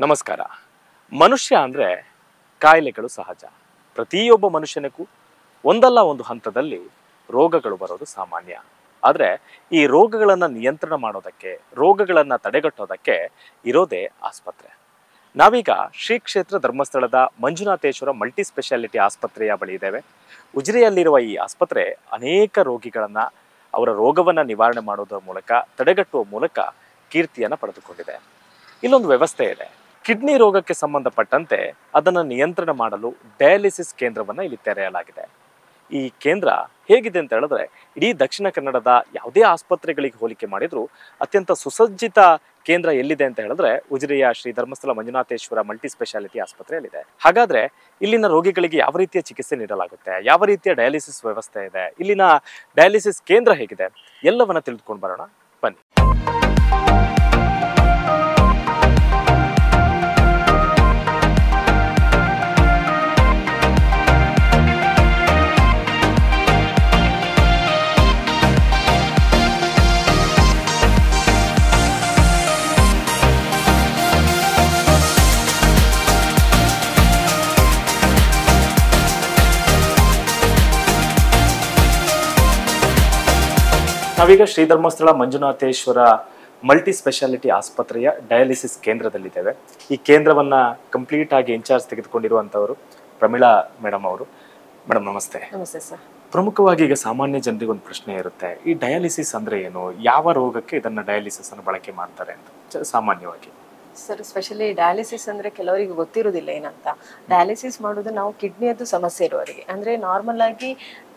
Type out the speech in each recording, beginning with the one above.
ನಮಸ್ಕಾರ. ಮನುಷ್ಯ ಅಂದರೆ ಕಾಯಿಲೆಗಳು ಸಹಜ. ಪ್ರತಿಯೊಬ್ಬ ಮನುಷ್ಯನಿಗೂ ಒಂದಲ್ಲ ಒಂದು ಹಂತದಲ್ಲಿ ರೋಗಗಳು ಬರೋದು ಸಾಮಾನ್ಯ. ಆದರೆ ಈ ರೋಗಗಳನ್ನು ನಿಯಂತ್ರಣ ಮಾಡೋದಕ್ಕೆ, ರೋಗಗಳನ್ನು ತಡೆಗಟ್ಟೋದಕ್ಕೆ ಇರೋದೇ ಆಸ್ಪತ್ರೆ. ನಾವೀಗ ಶ್ರೀ ಕ್ಷೇತ್ರ ಧರ್ಮಸ್ಥಳದ ಮಂಜುನಾಥೇಶ್ವರ ಮಲ್ಟಿ ಸ್ಪೆಷಾಲಿಟಿ ಆಸ್ಪತ್ರೆಯ ಬಳಿ ಇದ್ದೇವೆ. ಉಜಿರೆಯಲ್ಲಿರುವ ಈ ಆಸ್ಪತ್ರೆ ಅನೇಕ ರೋಗಿಗಳನ್ನು ಅವರ ರೋಗವನ್ನು ನಿವಾರಣೆ ಮಾಡೋದರ ಮೂಲಕ, ತಡೆಗಟ್ಟುವ ಮೂಲಕ ಕೀರ್ತಿಯನ್ನು ಪಡೆದುಕೊಂಡಿದೆ. ಇಲ್ಲೊಂದು ವ್ಯವಸ್ಥೆ ಇದೆ. ಕಿಡ್ನಿ ರೋಗಕ್ಕೆ ಸಂಬಂಧಪಟ್ಟಂತೆ ಅದನ್ನು ನಿಯಂತ್ರಣ ಮಾಡಲು ಡಯಾಲಿಸಿಸ್ ಕೇಂದ್ರವನ್ನು ಇಲ್ಲಿ ತೆರೆಯಲಾಗಿದೆ. ಈ ಕೇಂದ್ರ ಹೇಗಿದೆ ಅಂತ ಹೇಳಿದ್ರೆ, ಇಡೀ ದಕ್ಷಿಣ ಕನ್ನಡದ ಯಾವುದೇ ಆಸ್ಪತ್ರೆಗಳಿಗೆ ಹೋಲಿಕೆ ಮಾಡಿದ್ರು ಅತ್ಯಂತ ಸುಸಜ್ಜಿತ ಕೇಂದ್ರ ಎಲ್ಲಿದೆ ಅಂತ ಹೇಳಿದ್ರೆ ಉಜಿರೆಯ ಶ್ರೀ ಧರ್ಮಸ್ಥಳ ಮಂಜುನಾಥೇಶ್ವರ ಮಲ್ಟಿ ಸ್ಪೆಷಾಲಿಟಿ ಆಸ್ಪತ್ರೆಯಲ್ಲಿದೆ. ಹಾಗಾದ್ರೆ ಇಲ್ಲಿನ ರೋಗಿಗಳಿಗೆ ಯಾವ ರೀತಿಯ ಚಿಕಿತ್ಸೆ ನೀಡಲಾಗುತ್ತೆ, ಯಾವ ರೀತಿಯ ಡಯಾಲಿಸಿಸ್ ವ್ಯವಸ್ಥೆ ಇದೆ, ಇಲ್ಲಿನ ಡಯಾಲಿಸಿಸ್ ಕೇಂದ್ರ ಹೇಗಿದೆ, ಎಲ್ಲವನ್ನ ತಿಳಿದುಕೊಂಡು ಬರೋಣ ಬನ್ನಿ. ನಾವೀಗ ಶ್ರೀ ಧರ್ಮಸ್ಥಳ ಮಂಜುನಾಥೇಶ್ವರ ಮಲ್ಟಿ ಸ್ಪೆಷಾಲಿಟಿ ಆಸ್ಪತ್ರೆಯ ಡಯಾಲಿಸಿಸ್ ಕೇಂದ್ರದಲ್ಲಿದ್ದೇವೆ. ಈ ಕೇಂದ್ರವನ್ನ ಕಂಪ್ಲೀಟ್ ಆಗಿ ಇನ್ಚಾರ್ಜ್ ತೆಗೆದುಕೊಂಡಿರುವಂತವರು ಪ್ರಮೀಳಾ ಮೇಡಮ್ ಅವರು. ಮೇಡಮ್ ನಮಸ್ತೆ. ನಮಸ್ತೆ ಸರ್. ಪ್ರಮುಖವಾಗಿ ಈಗ ಸಾಮಾನ್ಯ ಜನರಿಗೆ ಒಂದು ಪ್ರಶ್ನೆ ಇರುತ್ತೆ, ಈ ಡಯಾಲಿಸಿಸ್ ಅಂದ್ರೆ ಏನು, ಯಾವ ರೋಗಕ್ಕೆ ಇದನ್ನ ಡಯಾಲಿಸಿಸ್ ಅನ್ನು ಬಳಕೆ ಮಾಡ್ತಾರೆ ಅಂತ ಸಾಮಾನ್ಯವಾಗಿ. ಸರ್, ಸ್ಪೆಷಲಿ ಡಯಾಲಿಸಿಸ್ ಅಂದ್ರೆ ಕೆಲವರಿಗೆ ಗೊತ್ತಿರೋದಿಲ್ಲ ಏನಂತ. ಡಯಾಲಿಸಿಸ್ ಮಾಡೋದು ನಾವು ಕಿಡ್ನಿಯದ್ದು ಸಮಸ್ಯೆ ಇರುವವರಿಗೆ. ಅಂದ್ರೆ ನಾರ್ಮಲ್ ಆಗಿ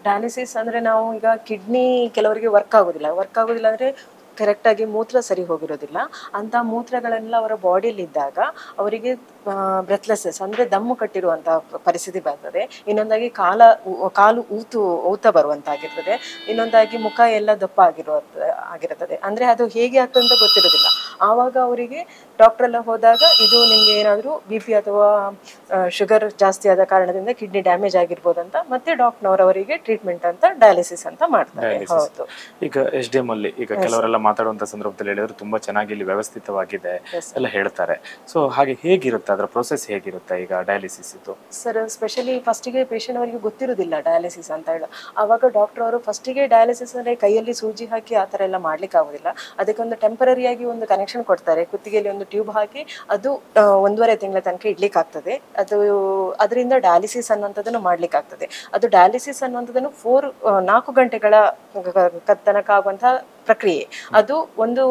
ಡಯಾಲಿಸಿಸ್ ಅಂದ್ರೆ ನಾವು ಈಗ ಕಿಡ್ನಿ ಕೆಲವರಿಗೆ ವರ್ಕ್ ಆಗೋದಿಲ್ಲ ಅಂದ್ರೆ ಕರೆಕ್ಟಾಗಿ ಮೂತ್ರ ಸರಿ ಹೋಗಿರೋದಿಲ್ಲ. ಅಂಥ ಮೂತ್ರಗಳೆಲ್ಲ ಅವರ ಬಾಡಿಯಲ್ಲಿ ಇದ್ದಾಗ ಅವರಿಗೆ ಬ್ರೆತ್ಲೆಸ್ನೆಸ್ ಅಂದರೆ ದಮ್ಮು ಕಟ್ಟಿರುವಂಥ ಪರಿಸ್ಥಿತಿ ಬರ್ತದೆ. ಇನ್ನೊಂದಾಗಿ ಕಾಲು ಊತ ಬರುವಂತಾಗಿರ್ತದೆ. ಇನ್ನೊಂದಾಗಿ ಮುಖ ಎಲ್ಲ ದಪ್ಪ ಆಗಿರುತ್ತದೆ. ಅಂದರೆ ಅದು ಹೇಗೆ ಆಗ್ತದೆ ಅಂತ ಗೊತ್ತಿರೋದಿಲ್ಲ. ಆವಾಗ ಅವರಿಗೆ ಡಾಕ್ಟರ್ ಎಲ್ಲ ಹೋದಾಗ ಇದು ನಿಮಗೆ ಏನಾದರೂ ಬಿ ಪಿ ಅಥವಾ ಶುಗರ್ ಜಾಸ್ತಿ ಆದ ಕಾರಣದಿಂದ ಕಿಡ್ನಿ ಡ್ಯಾಮೇಜ್ ಆಗಿರ್ಬೋದು ಅಂತ ಮತ್ತೆ ಡಾಕ್ಟರ್ನವರವರಿಗೆ ಟ್ರೀಟ್ಮೆಂಟ್ ಅಂತ ಡಯಾಲಿಸಿಸ್ ಅಂತ ಮಾಡ್ತಾರೆ. ಹೌದು. ಈಗ SDM ಅಲ್ಲಿ ಈಗ ಕೆಲವರೆಲ್ಲ ಮಾತಾಡುವಂತ ಸಂದರ್ಭದಲ್ಲಿ ಹೇಳಿದ್ರೆ ತುಂಬಾ ಚೆನ್ನಾಗಿ ಇಲ್ಲಿ ವ್ಯವಸ್ಥಿತವಾಗಿದೆ ಎಲ್ಲ ಹೇಳ್ತಾರೆ. ಸೊ ಹಾಗೆ ಹೇಗಿರುತ್ತೆ, ಅದರ ಪ್ರೊಸೆಸ್ ಹೇಗಿರುತ್ತೆ ಈಗ ಡಯಾಲಿಸಿಸ್ ಇದು? ಸರ್, ಸ್ಪೆಷಲಿ ಫಸ್ಟಿಗೆ ಪೇಷಂಟ್ ಅವರಿಗೆ ಗೊತ್ತಿರೋದಿಲ್ಲ ಡಯಾಲಿಸಿಸ್ ಅಂತ ಹೇಳಿ. ಆವಾಗ ಡಾಕ್ಟರ್ ಅವರು ಫಸ್ಟಿಗೆ ಡಯಾಲಿಸಿಸ್ ಅಂದ್ರೆ ಕೈಯಲ್ಲಿ ಸೂಜಿ ಹಾಕಿ ಆ ಥರ ಎಲ್ಲ ಮಾಡ್ಲಿಕ್ಕೆ ಆಗೋದಿಲ್ಲ. ಅದಕ್ಕೊಂದು ಟೆಂಪರರಿಯಾಗಿ ಒಂದು ಕನೆಕ್ಷನ್ ಕೊಡ್ತಾರೆ, ಕುತ್ತಿಗೆಯಲ್ಲಿ ಒಂದು ಟ್ಯೂಬ್ ಹಾಕಿ ಅದು 1.5 ತಿಂಗಳ ತನಕ ಇಡ್ಲಿಕ್ಕೆ ಆಗ್ತದೆ. ಅದರಿಂದ ಡಯಾಲಿಸಿಸ್ ಅನ್ನುವಂಥದ್ದನ್ನು ಮಾಡ್ಲಿಕ್ಕೆ ಆಗ್ತದೆ. ಅದು ಡಯಾಲಿಸಿಸ್ ಅನ್ನುವಂಥದ್ದನ್ನು 4 ಗಂಟೆಗಳ ತನಕ ಆಗುವಂತಹ ಪ್ರಕ್ರಿಯೆ. ಅದು ಒಂದು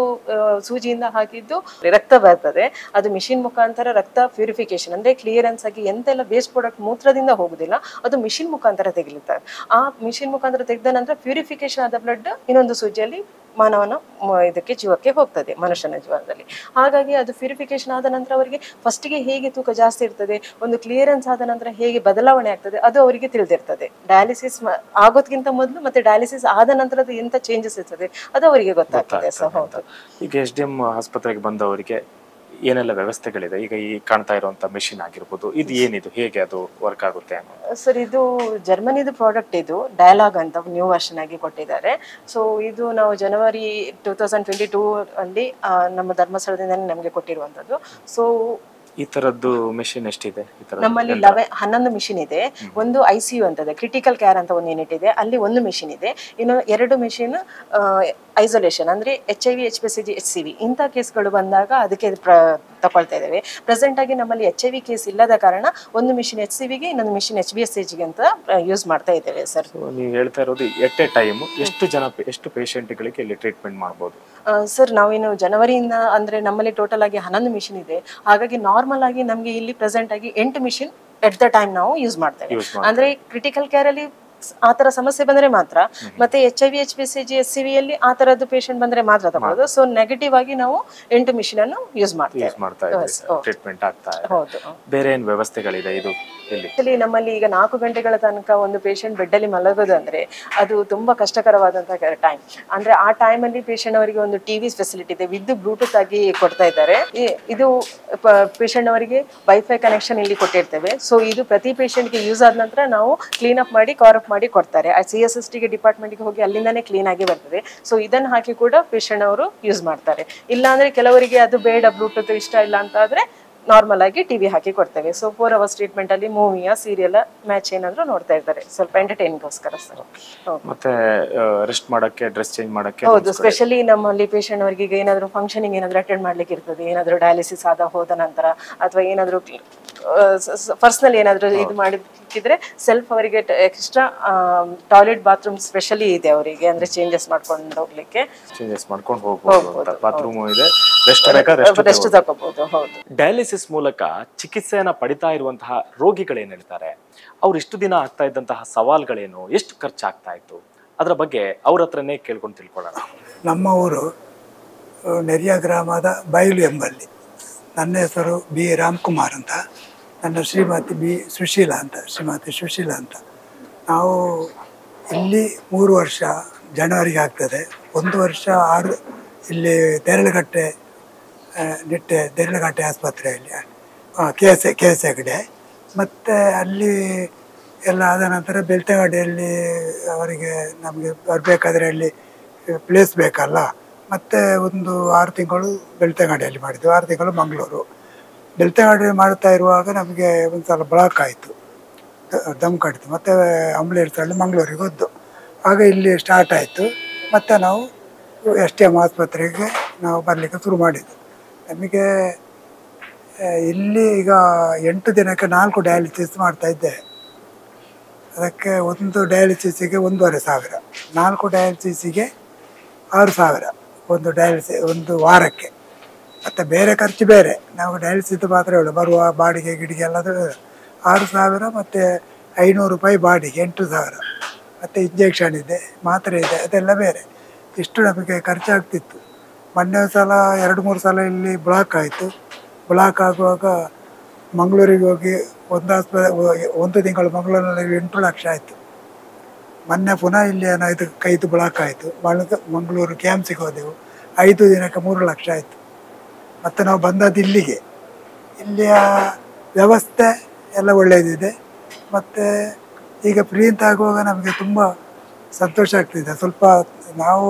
ಸೂಜಿಯಿಂದ ಹಾಕಿದ್ದು ರಕ್ತ ಬರ್ತದೆ. ಅದು ಮಿಷಿನ್ ಮುಖಾಂತರ ರಕ್ತ ಪ್ಯೂರಿಫಿಕೇಶನ್ ಅಂದ್ರೆ ಕ್ಲಿಯರೆನ್ಸ್ ಆಗಿ ಎಂತೆಲ್ಲ ವೇಸ್ಟ್ ಪ್ರಾಡಕ್ಟ್ ಮೂತ್ರದಿಂದ ಹೋಗುದಿಲ್ಲ, ಅದು ಮಿಷಿನ್ ಮುಖಾಂತರ ತೆಗಿಲಿದ್ದಾರೆ. ಆ ಮಿಷಿನ್ ಮುಖಾಂತರ ತೆಗೆದ ನಂತರ ಪ್ಯೂರಿಫಿಕೇಶನ್ ಆದ ಬ್ಲಡ್ ಇನ್ನೊಂದು ಸೂಜಿಯಲ್ಲಿ ಮಾನವನ ಇದಕ್ಕೆ ಜೀವಕ್ಕೆ ಹೋಗ್ತದೆ, ಮನುಷ್ಯನ ಜೀವನದಲ್ಲಿ. ಹಾಗಾಗಿ ಅದು ಪ್ಯೂರಿಫಿಕೇಶನ್ ಆದ ನಂತರ ಅವರಿಗೆ ಫಸ್ಟಿಗೆ ಹೇಗೆ ತೂಕ ಜಾಸ್ತಿ ಇರ್ತದೆ, ಒಂದು ಕ್ಲಿಯರೆನ್ಸ್ ಆದ ನಂತರ ಹೇಗೆ ಬದಲಾವಣೆ ಆಗ್ತದೆ ಅದು ಅವರಿಗೆ ತಿಳಿದಿರ್ತದೆ. ಡಯಾಲಿಸಿಸ್ ಆಗೋದ್ಕಿಂತ ಮೊದಲು ಮತ್ತೆ ಡಯಾಲಿಸಿಸ್ ಆದ ನಂತರದ ಎಂತ ಚೇಂಜಸ್ ಇರ್ತದೆ ಅದು ಅವರಿಗೆ ಗೊತ್ತಾಗ್ತದೆ. ಹೌದು. ಈಗ SDM ಆಸ್ಪತ್ರೆಗೆ ಬಂದವರಿಗೆ ಏನೆಲ್ಲ ವ್ಯವಸ್ಥೆಗಳಿದೆ? ಈಗ ಈ ಕಾಣ್ತಾ ಇರುವಂತ ಮೆಷಿನ್ ಆಗಿರ್ಬೋದು, ಇದು ಏನಿದು, ಹೇಗೆ ಅದು ವರ್ಕ್ ಆಗುತ್ತೆ? ಸರ್, ಇದು ಜರ್ಮನಿದು ಪ್ರಾಡಕ್ಟ್. ಇದು ಡಯಲಾಗ್ ಅಂತ ನ್ಯೂ ವರ್ಷನ್ ಆಗಿ ಕೊಟ್ಟಿದ್ದಾರೆ. ಸೊ ಇದು ನಾವು ಜನವರಿ 2022 ಅಲ್ಲಿ ನಮ್ಮ ಧರ್ಮಸ್ಥಳದಿಂದ ನಮಗೆ ಕೊಟ್ಟಿರುವಂತದ್ದು. ಸೊ ಈ ತರದ್ದು ಮೆಷಿನ್ ಎಷ್ಟಿದೆ? ನಮ್ಮಲ್ಲಿ 11 ಮಿಷಿನ್ ಇದೆ. ಒಂದು ICU ಅಂತದೆ, ಕ್ರಿಟಿಕಲ್ ಕೇರ್ ಅಂತ ಒಂದು ಯೂನಿಟ್ ಇದೆ, ಅಲ್ಲಿ ಒಂದು ಮಿಷಿನ್ ಇದೆ. ಇನ್ನು 2 ಮಿಷಿನ್ ಐಸೋಲೇಷನ್ ಅಂದ್ರೆ HIV, HBCG, HCV ಇಂಥ ಕೇಸ್ಗಳು ಬಂದಾಗ ಅದಕ್ಕೆ ತಗೊಳ್ತಾ ಇದ್ದೇವೆ. ಪ್ರೆಸೆಂಟ್ ಆಗಿ ನಮ್ಮಲ್ಲಿ HIV ಕೇಸ್ ಇಲ್ಲದ ಕಾರಣ ಒಂದು ಮಿಷಿನ್ HCVಗೆ, ಇನ್ನೊಂದು ಮಿಷಿನ್ HBSCG ಅಂತ ಯೂಸ್ ಮಾಡ್ತಾ ಇದ್ದೇವೆ. ಸರ್, ನೀವು ಹೇಳ್ತಾ ಇರೋದು ಎಟ್ ಎ ಟೈಮ್ ಎಷ್ಟು ಪೇಷಂಟ್ಗಳಿಗೆ ಇಲ್ಲಿ ಟ್ರೀಟ್ಮೆಂಟ್ ಮಾಡಬಹುದು? ಸರ್, ನಾವಿನ್ನು ಜನವರಿಯಿಂದ ಅಂದ್ರೆ ನಮ್ಮಲ್ಲಿ ಟೋಟಲ್ ಆಗಿ 11 ಮಿಷಿನ್ ಇದೆ. ಹಾಗಾಗಿ ನಾರ್ಮಲ್ ಆಗಿ ನಮಗೆ ಇಲ್ಲಿ ಪ್ರೆಸೆಂಟ್ ಆಗಿ 8 ಮಿಷಿನ್ ಎಟ್ ದ ಟೈಮ್ ನಾವು ಯೂಸ್ ಮಾಡ್ತೇವೆ. ಅಂದ್ರೆ ಕ್ರಿಟಿಕಲ್ ಕೇರ್ ಅಲ್ಲಿ ಆ ತರ ಸಮಸ್ಯೆ ಬಂದ್ರೆ ಮಾತ್ರ, ಮತ್ತೆ HIV, HBCG, HCV ಅಲ್ಲಿ ಆ ತರದ್ದು ಪೇಷಂಟ್ ಬಂದ್ರೆ ಮಾತ್ರ ತಗೊಳ್ಳೋದು. ಸೊ ನೆಗೆಟಿವ್ ಆಗಿ ನಾವು 8 ಮಿಷಿನ್ ಅನ್ನು ಯೂಸ್ ಮಾಡ್ತೇವೆ. ಟ್ರೀಟ್ಮೆಂಟ್ ಆಗ್ತಾ ಇದೆ. ಹೌದು. ಬೇರೆ ಏನು ವ್ಯವಸ್ಥೆಗಳಿದೆ ಇದು? ನಮ್ಮಲ್ಲಿ ಈಗ 4 ಗಂಟೆಗಳ ತನಕ ಒಂದು ಪೇಷಂಟ್ ಬೆಡ್ ಅಲ್ಲಿ ಮಲಗೋದು ಅಂದ್ರೆ ಅದು ತುಂಬಾ ಕಷ್ಟಕರವಾದಂತಹ ಟೈಮ್. ಅಂದ್ರೆ ಆ ಟೈಮ್ ಅಲ್ಲಿ ಪೇಷಂಟ್ ಅವರಿಗೆ ಒಂದು ಟಿವಿ ಫೆಸಿಲಿಟಿ ಇದೆ, ವಿದ್ ಬ್ಲೂಟೂತ್ ಆಗಿ ಕೊಡ್ತಾ ಇದ್ದಾರೆ. ಇದು ಪೇಷಂಟ್ ಅವರಿಗೆ ವೈಫೈ ಕನೆಕ್ಷನ್ ಇಲ್ಲಿ ಕೊಟ್ಟಿರ್ತೇವೆ. ಸೊ ಇದು ಪ್ರತಿ ಪೇಷಂಟ್ ಗೆ ಯೂಸ್ ಆದ ನಂತರ ನಾವು ಕ್ಲೀನ್ ಅಪ್ ಮಾಡಿ ಕವರ್ ಅಪ್ ಮಾಡಿ ಕೊಡ್ತಾರೆ. CSST ಡಿಪಾರ್ಟ್ಮೆಂಟ್ ಗೆ ಹೋಗಿ ಅಲ್ಲಿಂದಾನೇ ಕ್ಲೀನ್ ಆಗಿ ಬರ್ತದೆ. ಸೊ ಇದನ್ನು ಹಾಕಿ ಕೂಡ ಪೇಷಂಟ್ ಅವರು ಯೂಸ್ ಮಾಡ್ತಾರೆ. ಇಲ್ಲ ಅಂದ್ರೆ ಕೆಲವರಿಗೆ ಅದು ಬೇಡ, ಬ್ಲೂಟೂತ್ ಇಷ್ಟ ಇಲ್ಲ ಅಂತ ಆದ್ರೆ ನಾರ್ಮಲ್ ಆಗಿ ಟಿವಿ ಹಾಕಿ ಕೊಡ್ತೇವೆ. ಸೊ 4 ಅವರ್ಸ್ ಟ್ರೀಟ್ಮೆಂಟ್ ಅಲ್ಲಿ ಮೂವಿಯ ಸೀರಿಯಲ್ ಮ್ಯಾಚ್ ಏನಾದ್ರು ನೋಡ್ತಾ ಇರ್ತಾರೆ, ಸ್ವಲ್ಪ ಎಂಟರ್ಟೈನ್ಗೋಸ್ಕರ ಸರ್. ಮತ್ತೆ ರೆಸ್ಟ್ ಮಾಡಕ್ಕೆ, ಡ್ರೆಸ್ ಚೇಂಜ್ ಮಾಡಕ್ಕೆ. ಹೌದು, ಸ್ಪೆಷಲಿ ನಮ್ಮಲ್ಲಿ ಪೇಷಂಟ್ ಅವರಿಗೆ ಈಗ ಏನಾದ್ರು ಫಂಕ್ಷನಿಂಗ್ ಏನಾದ್ರು ಅಟೆಂಡ್ ಮಾಡ್ಲಿಕ್ಕೆ ಇರ್ತದೆ, ಏನಾದ್ರು ಡಯಾಲಿಸಿಸ್ ಹೋದ ನಂತರ ಅಥವಾ ಏನಾದ್ರು ಪರ್ಸನಲ್ ಏನಾದ್ರು ಇದು ಮಾಡಿದ್ರೆ ಸೆಲ್ಫ್ ಅವರಿಗೆ ಎಕ್ಸ್ಟ್ರಾ ಟಾಯ್ಲೆಟ್ ಬಾತ್ರೂಮ್ ಸ್ಪೆಷಲಿ ಇದೆ ಅವರಿಗೆ, ಅಂದ್ರೆ ಚೇಂಜಸ್ ಮಾಡ್ಕೊಂಡು ಹೋಗ್ಲಿಕ್ಕೆ, ಚೇಂಜಸ್ ಮಾಡ್ಕೊಂಡು ಹೋಗ್ಬೋದು, ಬಾತ್ರೂಮ್ ಇದೆ, ರೆಸ್ಟ್ ತಗೋಬಹುದು. ಹೌದು. ಡಯಾಲಿಸಿಸ್ ಮೂಲಕ ಚಿಕಿತ್ಸೆಯನ್ನ ಪಡಿತಾ ಇರುವಂತಹ ರೋಗಿಗಳೇನ್ ಹೇಳ್ತಾರೆ, ಅವ್ರು ಇಷ್ಟು ದಿನ ಆಗ್ತಾ ಇದ್ದಂತಹ ಸವಾಲ್ಗಳೇನು, ಎಷ್ಟು ಖರ್ಚಾಗ್ತಾ ಇತ್ತು, ಅದರ ಬಗ್ಗೆ ಅವ್ರ ಹತ್ರನೇ ಕೇಳ್ಕೊಂಡು ತಿಳ್ಕೊಳ್ಳೋಣ. ನಮ್ಮ ಊರು ನೆರಿಯ ಗ್ರಾಮದ ಬಯಲು ಎಂಬಲ್ಲಿ. ನನ್ನ ಹೆಸರು ಬಿ ರಾಮ್ಕುಮಾರ್ ಅಂತ, ನನ್ನ ಶ್ರೀಮತಿ ಬಿ ಸುಶೀಲಾ ಅಂತ, ಶ್ರೀಮತಿ ಸುಶೀಲಾ ಅಂತ. ನಾವು ಇಲ್ಲಿ 3 ವರ್ಷ ಜನವರಿಗೆ ಆಗ್ತದೆ. 1 ವರ್ಷ ಇಲ್ಲಿ ದೇರಳಗಟ್ಟೆ ಆಸ್ಪತ್ರೆಯಲ್ಲಿ ಕೆ ಎಸ್ ಹೆಗ್ಡೆ, ಮತ್ತು ಅಲ್ಲಿ ಎಲ್ಲ ಆದ ನಂತರ ಬೆಳ್ತಂಗಡಿಯಲ್ಲಿ ಅವರಿಗೆ ನಮಗೆ ಬರಬೇಕಾದ್ರೆ ಅಲ್ಲಿ ಪ್ಲೇಸ್ ಬೇಕಲ್ಲ, ಮತ್ತು ಒಂದು 6 ತಿಂಗಳು ಬೆಳ್ತಂಗಡಿಯಲ್ಲಿ ಮಾಡಿದ್ದು, 6 ತಿಂಗಳು ಮಂಗಳೂರು. ಬೆಳ್ತಂಗಡಿ ಮಾಡ್ತಾ ಇರುವಾಗ ನಮಗೆ ಒಂದು ಸಲ ಬ್ಲಾಕ್ ಆಯಿತು, ದಮ್ ಕಟ್ಟಿತು, ಮತ್ತು ಆಂಬುಲೆನ್ಸಲ್ಲಿ ಮಂಗಳೂರಿಗೆ ಹೋದ್ದು. ಆಗ ಇಲ್ಲಿ ಸ್ಟಾರ್ಟ್ ಆಯಿತು, ಮತ್ತು ನಾವು STM ಆಸ್ಪತ್ರೆಗೆ ನಾವು ಬರಲಿಕ್ಕೆ ಶುರು ಮಾಡಿದ್ದು. ನಮಗೆ ಇಲ್ಲಿ ಈಗ 8 ದಿನಕ್ಕೆ 4 ಡಯಾಲಿಸಿಸ್ ಮಾಡ್ತಾಯಿದ್ದೆ. ಅದಕ್ಕೆ ಒಂದು ಡಯಾಲಿಸಿಸಿಗೆ 1,500, 4 ಡಯಾಲಿಸಿಸಿಗೆ 6,000 ಒಂದು ವಾರಕ್ಕೆ. ಮತ್ತು ಬೇರೆ ಖರ್ಚು ಬೇರೆ, ನಾವು ಡಯಾಲಿಸಿಸ್ ಮಾತ್ರ ಹೇಳು, ಬರುವ ಬಾಡಿಗೆ ಗಿಡಿಗೆ ಎಲ್ಲದು 6,000, ಮತ್ತು 500 ರೂಪಾಯಿ ಬಾಡಿಗೆ 8,000, ಮತ್ತು ಇಂಜೆಕ್ಷನ್ ಇದೆ, ಮಾತ್ರೆ ಇದೆ, ಅದೆಲ್ಲ ಬೇರೆ. ಇಷ್ಟು ನಮಗೆ ಖರ್ಚಾಗ್ತಿತ್ತು. ಮೊನ್ನೆ ಸಲ 2-3 ಸಲ ಇಲ್ಲಿ ಬ್ಲಾಕ್ ಆಯಿತು. ಬ್ಲಾಕ್ ಆಗುವಾಗ ಮಂಗಳೂರಿಗೆ ಹೋಗಿ ಒಂದು ತಿಂಗಳು ಮಂಗಳೂರಿನಲ್ಲಿ 8 ಲಕ್ಷ ಆಯಿತು. ಮೊನ್ನೆ ಪುನಃ ಇಲ್ಲಿ ಏನಾಯಿತು, ಕೈದು ಬ್ಲಾಕ್ ಆಯಿತು. ಮಂಗಳೂರು ಕ್ಯಾಮ್ಸಿಗೆ ಹೋದೆವು, 5 ದಿನಕ್ಕೆ 3 ಲಕ್ಷ ಆಯಿತು. ಮತ್ತು ನಾವು ಬಂದದ್ದು ಇಲ್ಲಿಗೆ. ಇಲ್ಲಿಯ ವ್ಯವಸ್ಥೆ ಎಲ್ಲ ಒಳ್ಳೆಯದಿದೆ. ಮತ್ತು ಈಗ ಫ್ರೀ ಅಂತ ಆಗುವಾಗ ನಮಗೆ ತುಂಬ ಸಂತೋಷ ಆಗ್ತಿದೆ. ಸ್ವಲ್ಪ ನಾವು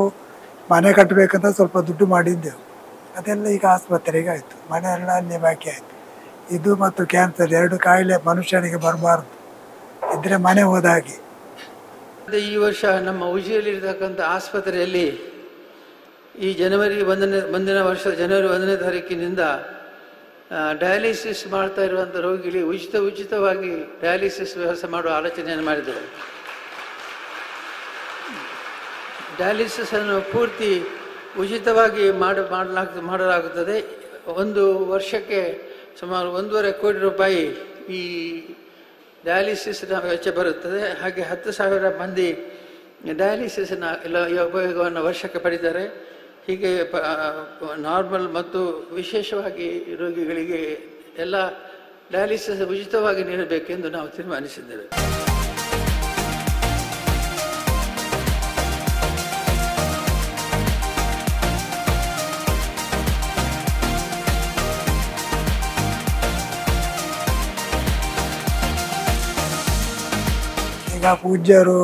ಮನೆ ಕಟ್ಟಬೇಕಂತ ಸ್ವಲ್ಪ ದುಡ್ಡು ಮಾಡಿದ್ದೆವು, ಅದೆಲ್ಲ ಈಗ ಆಸ್ಪತ್ರೆಗೆ ಆಯಿತು. ಮನೆ ಎಲ್ಲ ಅಲ್ಲಿ ಬಾಕಿ ಆಯಿತು. ಇದು ಮತ್ತು ಕ್ಯಾನ್ಸರ್ 2 ಕಾಯಿಲೆ ಮನುಷ್ಯನಿಗೆ ಬರಬಾರ್ದು, ಇದ್ದರೆ ಮನೆ ಹೋದ ಹಾಗೆ. ಈ ವರ್ಷ ನಮ್ಮ ಉಜಿರೆಯಲ್ಲಿರ್ತಕ್ಕಂಥ ಆಸ್ಪತ್ರೆಯಲ್ಲಿ ಈ ಮುಂದಿನ ವರ್ಷ ಜನವರಿ 1ನೇ ತಾರೀಕಿನಿಂದ ಡಯಾಲಿಸಿಸ್ ಮಾಡ್ತಾ ಇರುವಂಥ ರೋಗಿಗಳಿಗೆ ಉಚಿತವಾಗಿ ಡಯಾಲಿಸಿಸ್ ವ್ಯವಸ್ಥೆ ಮಾಡುವ ಆಲೋಚನೆಯನ್ನು ಮಾಡಿದರು. ಡಯಾಲಿಸಿಸ್ ಅನ್ನು ಪೂರ್ತಿ ಉಚಿತವಾಗಿ ಮಾಡಲಾಗುತ್ತದೆ. ಒಂದು ವರ್ಷಕ್ಕೆ ಸುಮಾರು 1.5 ಕೋಟಿ ರೂಪಾಯಿ ಈ ಡಯಾಲಿಸಿಸ್ನ ವೆಚ್ಚ ಬರುತ್ತದೆ. ಹಾಗೆ 10,000 ಮಂದಿ ಡಯಾಲಿಸಿಸ್ನ ಉಪಯೋಗವನ್ನು ವರ್ಷಕ್ಕೆ ಪಡಿತಾರೆ. ಹೀಗೆ ನಾರ್ಮಲ್ ಮತ್ತು ವಿಶೇಷವಾಗಿ ರೋಗಿಗಳಿಗೆ ಎಲ್ಲ ಡಯಾಲಿಸಿಸ್ ಉಚಿತವಾಗಿ ನೀಡಬೇಕೆಂದು ನಾವು ತೀರ್ಮಾನಿಸಿದ್ದೇವೆ. ಈಗ ಪೂಜ್ಯರು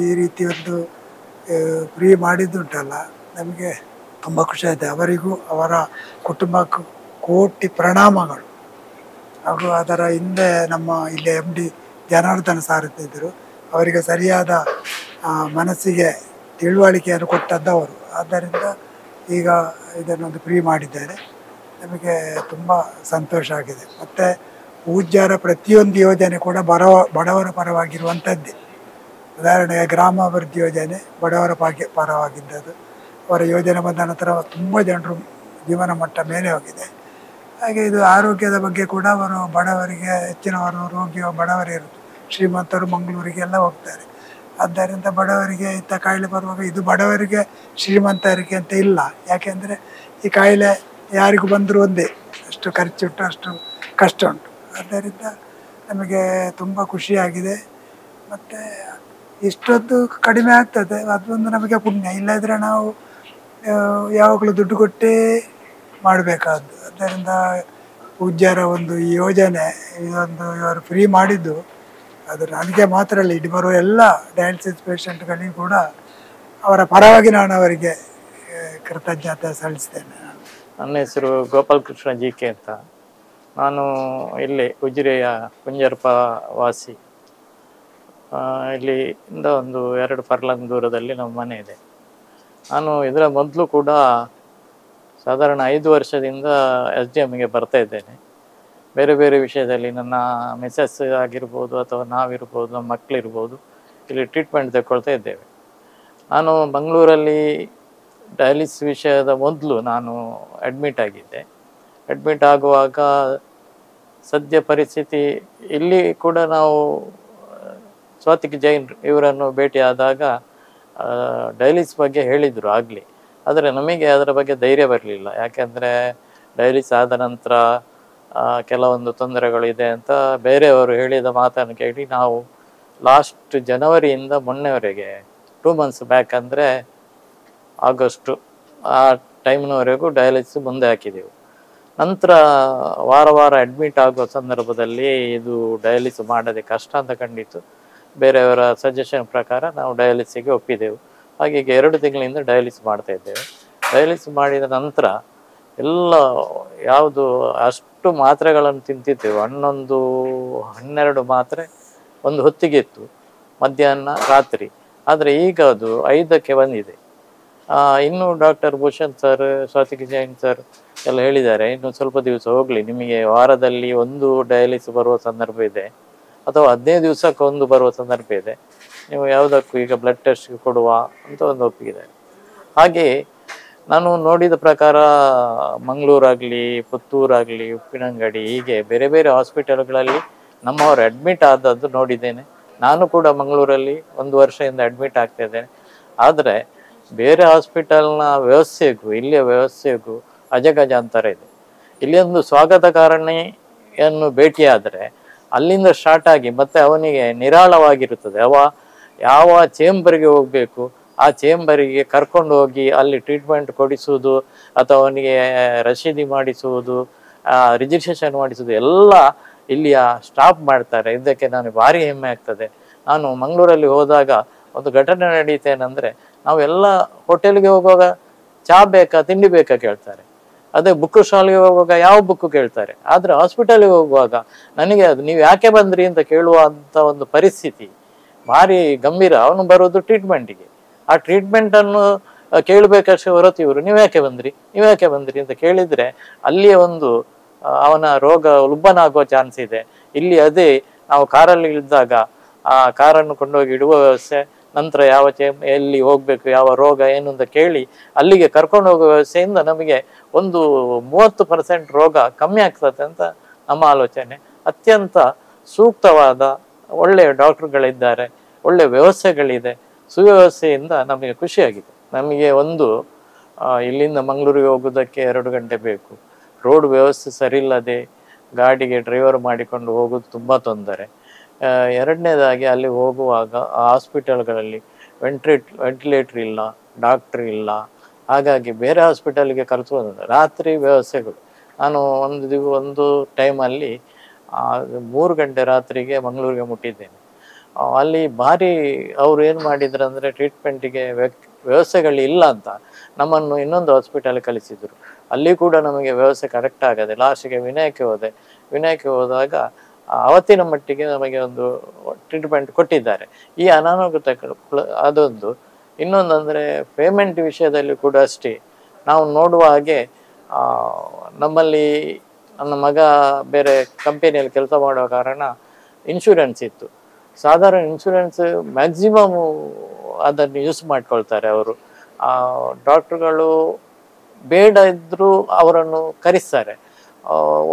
ಈ ರೀತಿ ಒಂದು ಫ್ರೀ ಮಾಡಿದ್ದುಂಟಲ್ಲ, ನಮಗೆ ತುಂಬ ಖುಷಿ ಆಯಿತು. ಅವರಿಗೂ ಅವರ ಕುಟುಂಬಕ್ಕೂ ಕೋಟಿ ಪ್ರಣಾಮಗಳು. ಹಾಗೂ ಅದರ ಹಿಂದೆ ನಮ್ಮ ಇಲ್ಲಿ MD ಜನಾರ್ದನ ಸಾರುತ್ತಿದ್ದರು. ಅವರಿಗೆ ಸರಿಯಾದ ಮನಸ್ಸಿಗೆ ತಿಳುವಳಿಕೆಯನ್ನು ಕೊಟ್ಟದ್ದವರು. ಆದ್ದರಿಂದ ಈಗ ಇದನ್ನೊಂದು ಫ್ರೀ ಮಾಡಿದ್ದಾರೆ. ನಮಗೆ ತುಂಬ ಸಂತೋಷ ಆಗಿದೆ. ಮತ್ತು ಪೂಜ್ಯರ ಪ್ರತಿಯೊಂದು ಯೋಜನೆ ಕೂಡ ಬಡವರ ಪರವಾಗಿರುವಂಥದ್ದೇ. ಉದಾಹರಣೆಗೆ ಗ್ರಾಮಾಭಿವೃದ್ಧಿ ಯೋಜನೆ ಬಡವರ ಪರವಾಗಿದ್ದದು. ಅವರ ಯೋಜನೆ ಬಂದ ನಂತರ ತುಂಬ ಜನರು ಜೀವನ ಮಟ್ಟ ಮೇಲೆ ಹೋಗಿದೆ. ಹಾಗೆ ಇದು ಆರೋಗ್ಯದ ಬಗ್ಗೆ ಕೂಡ ಅವರು ಬಡವರಿಗೆ ಹೆಚ್ಚಿನವರು ಬಡವರೇ ಇರೋದು. ಶ್ರೀಮಂತರು ಮಂಗಳೂರಿಗೆಲ್ಲ ಹೋಗ್ತಾರೆ. ಆದ್ದರಿಂದ ಬಡವರಿಗೆ ಇಂಥ ಕಾಯಿಲೆ ಬರುವಾಗ ಇದು ಬಡವರಿಗೆ ಶ್ರೀಮಂತರಿಗೆ ಅಂತ ಇಲ್ಲ. ಯಾಕೆಂದರೆ ಈ ಕಾಯಿಲೆ ಯಾರಿಗೂ ಬಂದರೂ ಒಂದೇ, ಅಷ್ಟು ಖರ್ಚುಂಟು, ಅಷ್ಟು ಕಷ್ಟ ಉಂಟು. ಆದ್ದರಿಂದ ನಮಗೆ ತುಂಬ ಖುಷಿಯಾಗಿದೆ. ಮತ್ತು ಇಷ್ಟೊಂದು ಕಡಿಮೆ ಆಗ್ತದೆ, ಅದೊಂದು ನಮಗೆ ಪುಣ್ಯ. ಇಲ್ಲದ್ರೆ ನಾವು ಯಾವಾಗಲೂ ದುಡ್ಡು ಕೊಟ್ಟೇ ಮಾಡಬೇಕಾದ್ದು. ಆದ್ದರಿಂದ ಪೂಜ್ಯರ ಒಂದು ಈ ಯೋಜನೆ ಇವರು ಫ್ರೀ ಮಾಡಿದ್ದು ಅದು ನನಗೆ ಮಾತ್ರ ಅಲ್ಲ, ಇಡೀ ಬರುವ ಎಲ್ಲ ಡಯಾಲಿಸಿಸ್ ಪೇಷಂಟ್ಗಳಿಗೂ ಕೂಡ ಅವರ ಪರವಾಗಿ ನಾನು ಅವರಿಗೆ ಕೃತಜ್ಞತೆ ಸಲ್ಲಿಸ್ತೇನೆ. ನನ್ನ ಹೆಸರು ಗೋಪಾಲ್ ಕೃಷ್ಣ GK ಅಂತ. ನಾನು ಇಲ್ಲಿ ಉಜಿರೆಯ ಕುಂಜರ್ಪ ವಾಸಿ. ಇಲ್ಲಿಂದ ಒಂದು 2 ಫರ್ಲಾಂಗ್ ದೂರದಲ್ಲಿ ನಮ್ಮ ಮನೆ ಇದೆ. ನಾನು ಇದರ ಮೊದಲು ಕೂಡ ಸಾಧಾರಣ 5 ವರ್ಷದಿಂದ SDMಗೆ ಬರ್ತಾ ಇದ್ದೇನೆ. ಬೇರೆ ಬೇರೆ ವಿಷಯದಲ್ಲಿ ನನ್ನ ಮಿಸಸ್ ಆಗಿರ್ಬೋದು ಅಥವಾ ನಾವಿರ್ಬೋದು, ನಮ್ಮ ಮಕ್ಕಳಿರ್ಬೋದು, ಇಲ್ಲಿ ಟ್ರೀಟ್ಮೆಂಟ್ ತಗೊಳ್ತಾ ಇದ್ದೇವೆ. ನಾನು ಮಂಗಳೂರಲ್ಲಿ ಡಯಾಲಿಸಿಸ್ ವಿಷಯದ ಮೊದಲು ನಾನು ಅಡ್ಮಿಟ್ ಆಗಿದ್ದೆ. ಅಡ್ಮಿಟ್ ಆಗುವಾಗ ಸದ್ಯ ಪರಿಸ್ಥಿತಿ ಇಲ್ಲಿ ಕೂಡ ನಾವು ಸ್ವಾತಿಕ್ ಜೈನ್ ಇವರನ್ನು ಭೇಟಿಯಾದಾಗ ಡಯಾಲಿಸಿಸ್ ಬಗ್ಗೆ ಹೇಳಿದರು ಆಗಲಿ. ಆದರೆ ನಮಗೆ ಅದರ ಬಗ್ಗೆ ಧೈರ್ಯ ಬರಲಿಲ್ಲ. ಯಾಕೆಂದರೆ ಡಯಾಲಿಸಿಸ್ ಆದ ನಂತರ ಕೆಲವೊಂದು ತೊಂದರೆಗಳಿದೆ ಅಂತ ಬೇರೆಯವರು ಹೇಳಿದ ಮಾತನ್ನು ಕೇಳಿ ನಾವು ಲಾಸ್ಟ್ ಜನವರಿಯಿಂದ ಮೊನ್ನೆವರೆಗೆ 2 ಮಂತ್ಸ್ ಬ್ಯಾಕ್ ಅಂದರೆ ಆಗಸ್ಟು ಆ ಟೈಮ್ನವರೆಗೂ ಡಯಾಲಿಸಿಸ್ ಮುಂದೆ ಹಾಕಿದೆವು. ನಂತರ ವಾರ ವಾರ ಅಡ್ಮಿಟ್ ಆಗುವ ಸಂದರ್ಭದಲ್ಲಿ ಇದು ಡಯಾಲಿಸಿಸ್ ಮಾಡೋದೇ ಕಷ್ಟ ಅಂತ ಕಂಡಿತು. ಬೇರೆಯವರ ಸಜೆಷನ್ ಪ್ರಕಾರ ನಾವು ಡಯಾಲಿಸಿಸ್ಗೆ ಒಪ್ಪಿದೆವು. ಹಾಗೆ 2 ತಿಂಗಳಿಂದ ಡಯಾಲಿಸಿಸ್ ಮಾಡ್ತಾ ಇದ್ದೇವೆ. ಡಯಾಲಿಸಿಸ್ ಮಾಡಿದ ನಂತರ ಎಲ್ಲ ಯಾವುದು ಅಷ್ಟು ಮಾತ್ರೆಗಳನ್ನು ತಿಂತಿದ್ದೆವು. 11-12 ಮಾತ್ರೆ ಒಂದು ಹೊತ್ತಿಗೆ ಇತ್ತು, ಮಧ್ಯಾಹ್ನ ರಾತ್ರಿ. ಆದರೆ ಈಗ ಅದು 5ಕ್ಕೆ ಬಂದಿದೆ. ಇನ್ನು doctor Bhushan sir, Swathik Jain sir ಎಲ್ಲ ಹೇಳಿದ್ದಾರೆ, ಇನ್ನು ಸ್ವಲ್ಪ ದಿವಸ ಹೋಗಲಿ, ನಿಮಗೆ ವಾರದಲ್ಲಿ 1 ಡಯಾಲಿಸಿಸ್ ಬರುವ ಸಂದರ್ಭ ಇದೆ ಅಥವಾ 15 ದಿವಸಕ್ಕೆ 1 ಬರುವ ಸಂದರ್ಭ ಇದೆ, ನೀವು ಯಾವುದಕ್ಕೂ ಈಗ ಬ್ಲಡ್ ಟೆಸ್ಟ್ಗೆ ಕೊಡುವ ಅಂತ ಒಂದು ಒಪ್ಪಿದೆ. ಹಾಗೆ ನಾನು ನೋಡಿದ ಪ್ರಕಾರ ಮಂಗಳೂರಾಗಲಿ, ಪುತ್ತೂರಾಗಲಿ, ಉಪ್ಪಿನಂಗಡಿ, ಹೀಗೆ ಬೇರೆ ಬೇರೆ ಹಾಸ್ಪಿಟಲ್ಗಳಲ್ಲಿ ನಮ್ಮವರು ಅಡ್ಮಿಟ್ ಆದದ್ದು ನೋಡಿದ್ದೇನೆ. ನಾನು ಕೂಡ ಮಂಗಳೂರಲ್ಲಿ 1 ವರ್ಷದಿಂದ ಅಡ್ಮಿಟ್ ಆಗ್ತಾ ಇದ್ದೇನೆ. ಆದರೆ ಬೇರೆ ಹಾಸ್ಪಿಟಲ್ನ ವ್ಯವಸ್ಥೆಗೂ ಇಲ್ಲಿಯ ವ್ಯವಸ್ಥೆಗೂ ಅಜಗಜಾಂತರ ಇದೆ. ಇಲ್ಲಿ ಒಂದು ಸ್ವಾಗತಕಾರಣಿಯನ್ನು ಭೇಟಿಯಾದರೆ ಅಲ್ಲಿಂದ ಸ್ಟಾರ್ಟ್ ಆಗಿ ಮತ್ತೆ ಅವನಿಗೆ ನಿರಾಳವಾಗಿರುತ್ತದೆ. ಯಾವ ಚೇಂಬರ್ಗೆ ಹೋಗಬೇಕು ಆ ಚೇಂಬರಿಗೆ ಕರ್ಕೊಂಡು ಹೋಗಿ ಅಲ್ಲಿ ಟ್ರೀಟ್ಮೆಂಟ್ ಕೊಡಿಸುವುದು ಅಥವಾ ಅವನಿಗೆ ರಸೀದಿ ಮಾಡಿಸುವುದು, ರಿಜಿಸ್ಟ್ರೇಷನ್ ಮಾಡಿಸುವುದು ಎಲ್ಲ ಇಲ್ಲಿಯ ಸ್ಟಾಫ್ ಮಾಡ್ತಾರೆ. ಇದಕ್ಕೆ ನನಗೆ ಭಾರಿ ಹೆಮ್ಮೆ ಆಗ್ತದೆ. ನಾನು ಮಂಗಳೂರಲ್ಲಿ ಹೋದಾಗ ಒಂದು ಘಟನೆ ನಡೀತೇನೆಂದರೆ, ನಾವೆಲ್ಲ ಹೋಟೆಲ್ಗೆ ಹೋಗುವಾಗ ಚಹಾ ಬೇಕಾ ತಿಂಡಿ ಬೇಕಾ ಕೇಳ್ತಾರೆ. ಅದೇ ಬುಕ್ ಸ್ಟಾಲ್ಗೆ ಹೋಗುವಾಗ ಯಾವ ಬುಕ್ಕು ಕೇಳ್ತಾರೆ. ಆದರೆ ಹಾಸ್ಪಿಟಲ್ಗೆ ಹೋಗುವಾಗ ನನಗೆ ಅದು ನೀವು ಯಾಕೆ ಬಂದ್ರಿ ಅಂತ ಕೇಳುವಂಥ ಒಂದು ಪರಿಸ್ಥಿತಿ ಭಾರಿ ಗಂಭೀರ. ಅವನು ಬರೋದು ಟ್ರೀಟ್ಮೆಂಟಿಗೆ, ಆ ಟ್ರೀಟ್ಮೆಂಟನ್ನು ಕೇಳಬೇಕಷ್ಟೇ ಹೊರತು ಇವರು ನೀವು ಯಾಕೆ ಬಂದ್ರಿ ಅಂತ ಕೇಳಿದರೆ ಅಲ್ಲಿಯೇ ಒಂದು ಅವನ ರೋಗ ಉಲ್ಬಣ ಚಾನ್ಸ್ ಇದೆ. ಇಲ್ಲಿ ಅದೇ ನಾವು ಕಾರಲ್ಲಿ ಇಳಿದಾಗ ಆ ಕಾರನ್ನು ಕೊಂಡೋಗಿ ಇಡುವ ವ್ಯವಸ್ಥೆ, ನಂತರ ಯಾವ ಎಲ್ಲಿ ಹೋಗಬೇಕು, ಯಾವ ರೋಗ ಏನು ಅಂತ ಕೇಳಿ ಅಲ್ಲಿಗೆ ಕರ್ಕೊಂಡು ಹೋಗುವ ವ್ಯವಸ್ಥೆಯಿಂದ ನಮಗೆ ಒಂದು 30% ರೋಗ ಕಮ್ಮಿ ಆಗ್ತದೆ ಅಂತ ನಮ್ಮ ಆಲೋಚನೆ. ಅತ್ಯಂತ ಸೂಕ್ತವಾದ ಒಳ್ಳೆಯ ಡಾಕ್ಟ್ರುಗಳಿದ್ದಾರೆ, ಒಳ್ಳೆಯ ವ್ಯವಸ್ಥೆಗಳಿದೆ. ಸುವ್ಯವಸ್ಥೆಯಿಂದ ನಮಗೆ ಖುಷಿಯಾಗಿದೆ. ನಮಗೆ ಇಲ್ಲಿಂದ ಮಂಗಳೂರಿಗೆ ಹೋಗೋದಕ್ಕೆ 2 ಗಂಟೆ ಬೇಕು. ರೋಡ್ ವ್ಯವಸ್ಥೆ ಸರಿಯಿಲ್ಲದೆ ಗಾಡಿಗೆ ಡ್ರೈವರ್ ಮಾಡಿಕೊಂಡು ಹೋಗೋದು ತುಂಬ ತೊಂದರೆ. ಎರಡನೇದಾಗಿ ಅಲ್ಲಿ ಹೋಗುವಾಗ ಆ ಹಾಸ್ಪಿಟಲ್ಗಳಲ್ಲಿ ವೆಂಟಿಲೇಟರ್ ಇಲ್ಲ, ಡಾಕ್ಟ್ರ್ ಇಲ್ಲ. ಹಾಗಾಗಿ ಬೇರೆ ಹಾಸ್ಪಿಟಲ್ಗೆ ಕರೆಸುವುದು ರಾತ್ರಿ ವ್ಯವಸ್ಥೆಗಳು. ನಾನು ಒಂದು ಟೈಮಲ್ಲಿ 3 ಗಂಟೆ ರಾತ್ರಿಗೆ ಮಂಗಳೂರಿಗೆ ಮುಟ್ಟಿದ್ದೇನೆ. ಅಲ್ಲಿ ಭಾರಿ ಅವರು ಏನು ಮಾಡಿದ್ರು ಅಂದರೆ, ಟ್ರೀಟ್ಮೆಂಟಿಗೆ ವ್ಯವಸ್ಥೆಗಳಿಲ್ಲ ಅಂತ ನಮ್ಮನ್ನು ಇನ್ನೊಂದು ಹಾಸ್ಪಿಟಲ್ಗೆ ಕಳಿಸಿದರು. ಅಲ್ಲಿ ಕೂಡ ನಮಗೆ ವ್ಯವಸ್ಥೆ ಕರೆಕ್ಟ್ ಆಗದೆ ಲಾಸ್ಟಿಗೆ ವಿನಯಕ್ಕೆ ಹೋದಾಗ ಅವತ್ತಿನ ಮಟ್ಟಿಗೆ ನಮಗೆ ಒಂದು ಟ್ರೀಟ್ಮೆಂಟ್ ಕೊಟ್ಟಿದ್ದಾರೆ. ಈ ಅನಾನುಕೂಲತೆಗಳು ಅದೊಂದು. ಇನ್ನೊಂದಂದರೆ ಪೇಮೆಂಟ್ ವಿಷಯದಲ್ಲಿ ಕೂಡ ಅಷ್ಟೇ. ನಾವು ನೋಡುವ ಹಾಗೆ ನಮ್ಮಲ್ಲಿ ನನ್ನ ಮಗ ಬೇರೆ ಕಂಪನಿಯಲ್ಲಿ ಕೆಲಸ ಮಾಡುವ ಕಾರಣ ಇನ್ಶೂರೆನ್ಸ್ ಇತ್ತು. ಸಾಧಾರಣ ಇನ್ಶೂರೆನ್ಸ್ ಮ್ಯಾಕ್ಸಿಮಮ್ ಅದನ್ನು ಯೂಸ್ ಮಾಡ್ಕೊಳ್ತಾರೆ ಅವರು. ಡಾಕ್ಟ್ರುಗಳು ಬೇಡ ಇದ್ದರೂ ಅವರನ್ನು ಕರೆಸ್ತಾರೆ.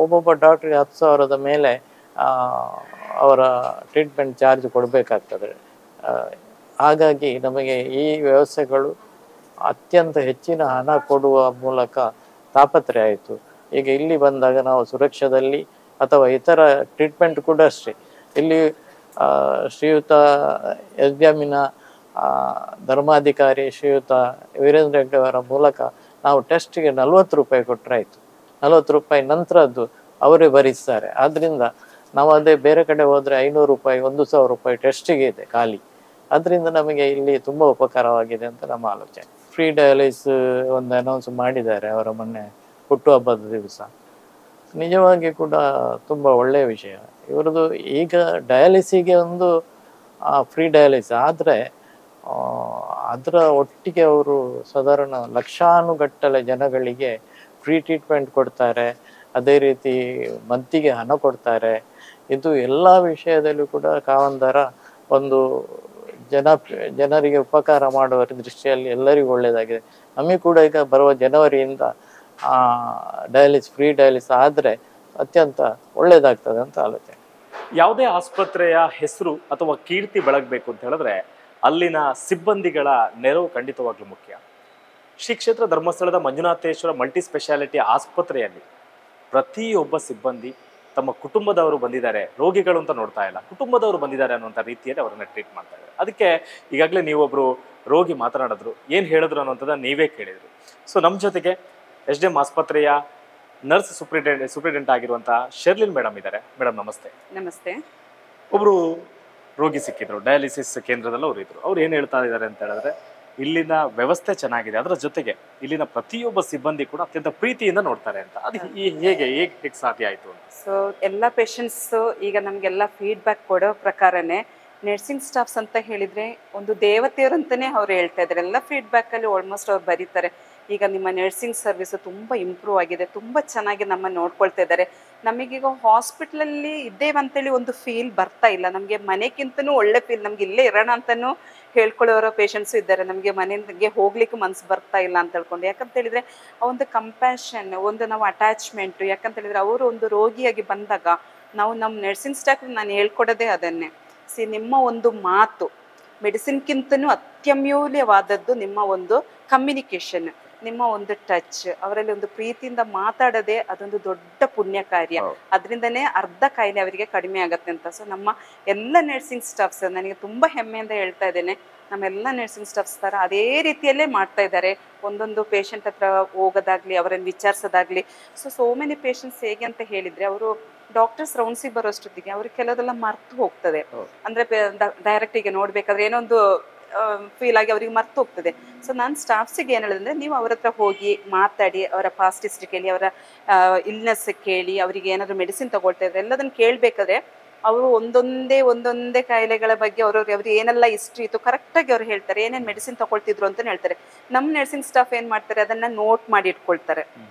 ಒಬ್ಬೊಬ್ಬ ಡಾಕ್ಟ್ರಿಗೆ 10,000ದ ಮೇಲೆ ಅವರ ಟ್ರೀಟ್ಮೆಂಟ್ ಚಾರ್ಜ್ ಕೊಡಬೇಕಾಗ್ತದೆ. ಹಾಗಾಗಿ ನಮಗೆ ಈ ವ್ಯವಸ್ಥೆಗಳು ಅತ್ಯಂತ ಹೆಚ್ಚಿನ ಹಣ ಕೊಡುವ ಮೂಲಕ ತಾಪತ್ರೆ ಆಯಿತು. ಈಗ ಇಲ್ಲಿ ಬಂದಾಗ ನಾವು ಸುರಕ್ಷದಲ್ಲಿ ಅಥವಾ ಇತರ ಟ್ರೀಟ್ಮೆಂಟ್ ಕೂಡ ಅಷ್ಟೇ. ಇಲ್ಲಿ ಶ್ರೀಯುತ SDMನ ಧರ್ಮಾಧಿಕಾರಿ ಶ್ರೀಯುತ ವೀರೇಂದ್ರ ಹೆಗ್ಡೆ ಅವರ ಮೂಲಕ ನಾವು ಟೆಸ್ಟಿಗೆ 40 ರೂಪಾಯಿ ಕೊಟ್ಟರೆ ಆಯಿತು. 40 ರೂಪಾಯಿ ನಂತರದ್ದು ಅವರೇ ಭರಿಸ್ತಾರೆ. ಆದ್ದರಿಂದ ನಾವು ಅದೇ ಬೇರೆ ಕಡೆ ಹೋದರೆ 500 ರೂಪಾಯಿ 1,000 ರೂಪಾಯಿ ಟೆಸ್ಟಿಗೆ ಇದೆ ಖಾಲಿ. ಅದರಿಂದ ನಮಗೆ ಇಲ್ಲಿ ತುಂಬ ಉಪಕಾರವಾಗಿದೆ ಅಂತ ನಮ್ಮ ಆಲೋಚನೆ. ಫ್ರೀ ಡಯಾಲಿಸಿಸ್ ಒಂದು ಅನೌನ್ಸ್ ಮಾಡಿದ್ದಾರೆ ಅವರ ಮೊನ್ನೆ ಹುಟ್ಟುಹಬ್ಬದ ದಿವಸ. ನಿಜವಾಗಿ ಕೂಡ ತುಂಬ ಒಳ್ಳೆಯ ವಿಷಯ ಇವರದು. ಈಗ ಡಯಾಲಿಸಿಗೆ ಒಂದು ಫ್ರೀ ಡಯಾಲಿಸಿಸ್ ಆದರೆ ಅದರ ಒಟ್ಟಿಗೆ ಅವರು ಸಾಧಾರಣ ಲಕ್ಷಾನುಗಟ್ಟಲೆ ಜನಗಳಿಗೆ ಫ್ರೀ ಟ್ರೀಟ್ಮೆಂಟ್ ಕೊಡ್ತಾರೆ, ಅದೇ ರೀತಿ ಮಂತಿಗೆ ಹಣ ಕೊಡ್ತಾರೆ. ಇದು ಎಲ್ಲ ವಿಷಯದಲ್ಲೂ ಕೂಡ ಕಾವಂದರ ಒಂದು ಜನರಿಗೆ ಉಪಕಾರ ಮಾಡುವ ದೃಷ್ಟಿಯಲ್ಲಿ ಎಲ್ಲರಿಗೂ ಒಳ್ಳೆಯದಾಗಿದೆ. ನಮಗೆ ಕೂಡ ಈಗ ಬರುವ ಜನವರಿಯಿಂದ ಫ್ರೀ ಡಯಾಲಿಸಿಸ್ ಆದರೆ ಅತ್ಯಂತ ಒಳ್ಳೆಯದಾಗ್ತದೆ ಅಂತ ಆಲೋಚನೆ. ಯಾವುದೇ ಆಸ್ಪತ್ರೆಯ ಹೆಸರು ಅಥವಾ ಕೀರ್ತಿ ಬೆಳಗಬೇಕು ಅಂತ ಹೇಳಿದ್ರೆ ಅಲ್ಲಿನ ಸಿಬ್ಬಂದಿಗಳ ನೆರವು ಖಂಡಿತವಾಗ್ಲೂ ಮುಖ್ಯ. ಶ್ರೀ ಕ್ಷೇತ್ರ ಧರ್ಮಸ್ಥಳದ ಮಂಜುನಾಥೇಶ್ವರ ಮಲ್ಟಿ ಸ್ಪೆಷಾಲಿಟಿ ಆಸ್ಪತ್ರೆಯಲ್ಲಿ ಪ್ರತಿಯೊಬ್ಬ ಸಿಬ್ಬಂದಿ ತಮ್ಮ ಕುಟುಂಬದವರು ಬಂದಿದ್ದಾರೆ, ರೋಗಿಗಳು ಅಂತ ನೋಡ್ತಾ ಇಲ್ಲ, ಕುಟುಂಬದವರು ಬಂದಿದ್ದಾರೆ ಅನ್ನುವಂಥ ರೀತಿಯಲ್ಲಿ ಅವರನ್ನ ಟ್ರೀಟ್ ಮಾಡ್ತಾ ಇದ್ದಾರೆ. ಅದಕ್ಕೆ ಈಗಾಗಲೇ ನೀವೊಬ್ರು ರೋಗಿ ಮಾತನಾಡಿದ್ರು, ಏನು ಹೇಳಿದ್ರು ಅನ್ನೋಂಥದ್ದನ್ನ ನೀವೇ ಕೇಳಿದ್ರು. ಸೊ ನಮ್ಮ ಜೊತೆಗೆ SDM ಆಸ್ಪತ್ರೆಯ ನರ್ಸ್ ಸೂಪ್ರಿಡೆಂಟ್ ಆಗಿರುವಂತಹ ಶರ್ಲಿನ್ ಮೇಡಮ್ ಇದ್ದಾರೆ. ಮೇಡಮ್ ನಮಸ್ತೆ. ನಮಸ್ತೆ. ಒಬ್ರು ರೋಗಿ ಸಿಕ್ಕಿದ್ರು, ಡಯಾಲಿಸಿಸ್ ಕೇಂದ್ರದಲ್ಲಿ ಅವರು ಇದ್ರು. ಅವ್ರು ಏನು ಹೇಳ್ತಾ ಇದ್ದಾರೆ ಅಂತ ಹೇಳಿದ್ರೆ ಇಲ್ಲಿನ ವ್ಯವಸ್ಥೆ ಚೆನ್ನಾಗಿದೆ, ಅದರ ಜೊತೆಗೆ ಇಲ್ಲಿನ ಪ್ರತಿಯೊಬ್ಬ ಸಿಬ್ಬಂದಿ ಕೂಡ ಅತ್ಯಂತ ಪ್ರೀತಿಯಿಂದ ನೋಡ್ತಾರೆ ಅಂತ. ಅದು ಹೇಗೆ ಸಾಧ್ಯ ಆಯ್ತು ಅಂತ? ಸೊ ಎಲ್ಲ ಪೇಷಂಟ್ಸ್ ಈಗ ನಮಗೆಲ್ಲ ಫೀಡ್ಬ್ಯಾಕ್ ಕೊಡೋ ಪ್ರಕಾರನೇ ನರ್ಸಿಂಗ್ ಸ್ಟಾಫ್ಸ್ ಅಂತ ಹೇಳಿದ್ರೆ ಒಂದು ದೇವತೆಯರಂತಾನೆ ಅವ್ರು ಹೇಳ್ತಾ ಇದ್ದಾರೆ. ಎಲ್ಲ ಫೀಡ್ಬ್ಯಾಕಲ್ಲಿ ಆಲ್ಮೋಸ್ಟ್ ಅವ್ರು ಬರೀತಾರೆ, ಈಗ ನಿಮ್ಮ ನರ್ಸಿಂಗ್ ಸರ್ವಿಸ್ ತುಂಬ ಇಂಪ್ರೂವ್ ಆಗಿದೆ, ತುಂಬ ಚೆನ್ನಾಗಿ ನಮ್ಮನ್ನು ನೋಡ್ಕೊಳ್ತಾ ಇದ್ದಾರೆ. ನಮಗೀಗ ಹಾಸ್ಪಿಟ್ಲಲ್ಲಿ ಇದ್ದೇವಂತೇಳಿ ಒಂದು ಫೀಲ್ ಬರ್ತಾ ಇಲ್ಲ, ನಮಗೆ ಮನೆಗಿಂತನೂ ಒಳ್ಳೆ ಫೀಲ್, ನಮ್ಗೆ ಇಲ್ಲೇ ಇರೋಣ ಅಂತಲೂ ಹೇಳ್ಕೊಳ್ಳೋರೋ ಪೇಷಂಟ್ಸು ಇದ್ದಾರೆ. ನಮಗೆ ಮನೆಗೆ ಹೋಗ್ಲಿಕ್ಕೆ ಮನಸ್ಸು ಬರ್ತಾ ಇಲ್ಲ ಅಂತ ಹೇಳ್ಕೊಂಡು. ಯಾಕಂತ ಹೇಳಿದ್ರೆ ಆ ಒಂದು ಕಂಪ್ಯಾಷನ್, ಒಂದು ನಾವು ಅಟ್ಯಾಚ್ಮೆಂಟು, ಯಾಕಂತ ಹೇಳಿದ್ರೆ ಅವರು ಒಂದು ರೋಗಿಯಾಗಿ ಬಂದಾಗ ನಾವು ನಮ್ಮ ನರ್ಸಿಂಗ್ ಸ್ಟಾಫ್ ನಾನು ಹೇಳ್ಕೊಡೋದೇ ಅದನ್ನೇ. ನಿಮ್ಮ ಒಂದು ಮಾತು ಮೆಡಿಸಿನ್ಗಿಂತನೂ ಅತ್ಯಮೂಲ್ಯವಾದದ್ದು ನಿಮ್ಮ ಒಂದು ಕಮ್ಯುನಿಕೇಶನ್, ನಿಮ್ಮ ಒಂದು ಟಚ್, ಅವರಲ್ಲಿ ಒಂದು ಪ್ರೀತಿಯಿಂದ ಮಾತಾಡೋದೇ ಅದೊಂದು ದೊಡ್ಡ ಪುಣ್ಯ ಕಾರ್ಯ. ಅದರಿಂದನೇ ಅರ್ಧ ಕಾಯಿಲೆ ಅವರಿಗೆ ಕಡಿಮೆ ಆಗತ್ತೆ ಅಂತ. ಸೊ ನಮ್ಮ ಎಲ್ಲ ನರ್ಸಿಂಗ್ ಸ್ಟಾಫ್ಸ್, ನನಗೆ ತುಂಬ ಹೆಮ್ಮೆಯಿಂದ ಹೇಳ್ತಾ ಇದ್ದೇನೆ, ನಮ್ಮೆಲ್ಲ ನರ್ಸಿಂಗ್ ಸ್ಟಾಫ್ಸ್ ಥರ ಅದೇ ರೀತಿಯಲ್ಲೇ ಮಾಡ್ತಾ ಇದ್ದಾರೆ. ಒಂದೊಂದು ಪೇಷಂಟ್ ಹತ್ರ ಹೋಗೋದಾಗ್ಲಿ, ಅವರನ್ನು ವಿಚಾರಿಸೋದಾಗ್ಲಿ. ಸೋ ಮೆನಿ ಪೇಷಂಟ್ಸ್ ಹೇಗೆ ಅಂತ ಹೇಳಿದ್ರೆ, ಅವರು ಡಾಕ್ಟರ್ಸ್ ರೌಂಡ್ಸಿಗೆ ಬರೋಷ್ಟೊತ್ತಿಗೆ ಅವ್ರಿಗೆ ಕೆಲವೆಲ್ಲ ಮರ್ತು ಹೋಗ್ತದೆ. ಅಂದ್ರೆ ಡೈರೆಕ್ಟಿಗೆ ನೋಡ್ಬೇಕಾದ್ರೆ ಏನೊಂದು ಫೀಲ್ ಆಗಿ ಅವ್ರಿಗೆ ಮರ್ತು ಹೋಗ್ತದೆ. ಸೊ ನಾನು ಸ್ಟಾಫ್ಸಿಗೆ ಏನು ಹೇಳಿದ್ರೆ, ನೀವು ಅವ್ರ ಹತ್ರ ಹೋಗಿ ಮಾತಾಡಿ, ಅವರ ಪಾಸ್ಟ್ ಹಿಸ್ಟ್ರಿ ಕೇಳಿ, ಅವರ ಇಲ್ನೆಸ್ ಕೇಳಿ, ಅವರಿಗೆ ಏನಾದ್ರು ಮೆಡಿಸಿನ್ ತಗೊಳ್ತಾ ಇದ್ರೆ ಎಲ್ಲದನ್ನು ಕೇಳಬೇಕಾದ್ರೆ ಅವರು ಒಂದೊಂದೇ ಕಾಯಿಲೆಗಳ ಬಗ್ಗೆ ಅವ್ರಿಗೆ ಏನೆಲ್ಲ ಹಿಸ್ಟ್ರಿ ಇತ್ತು ಕರೆಕ್ಟಾಗಿ ಅವ್ರು ಹೇಳ್ತಾರೆ, ಏನೇನು ಮೆಡಿಸಿನ್ ತಗೊಳ್ತಿದ್ರು ಅಂತ ಹೇಳ್ತಾರೆ. ನಮ್ಮ ನರ್ಸಿಂಗ್ ಸ್ಟಾಫ್ ಏನು ಮಾಡ್ತಾರೆ, ಅದನ್ನ ನೋಟ್ ಮಾಡಿ ಇಟ್ಕೊಳ್ತಾರೆ.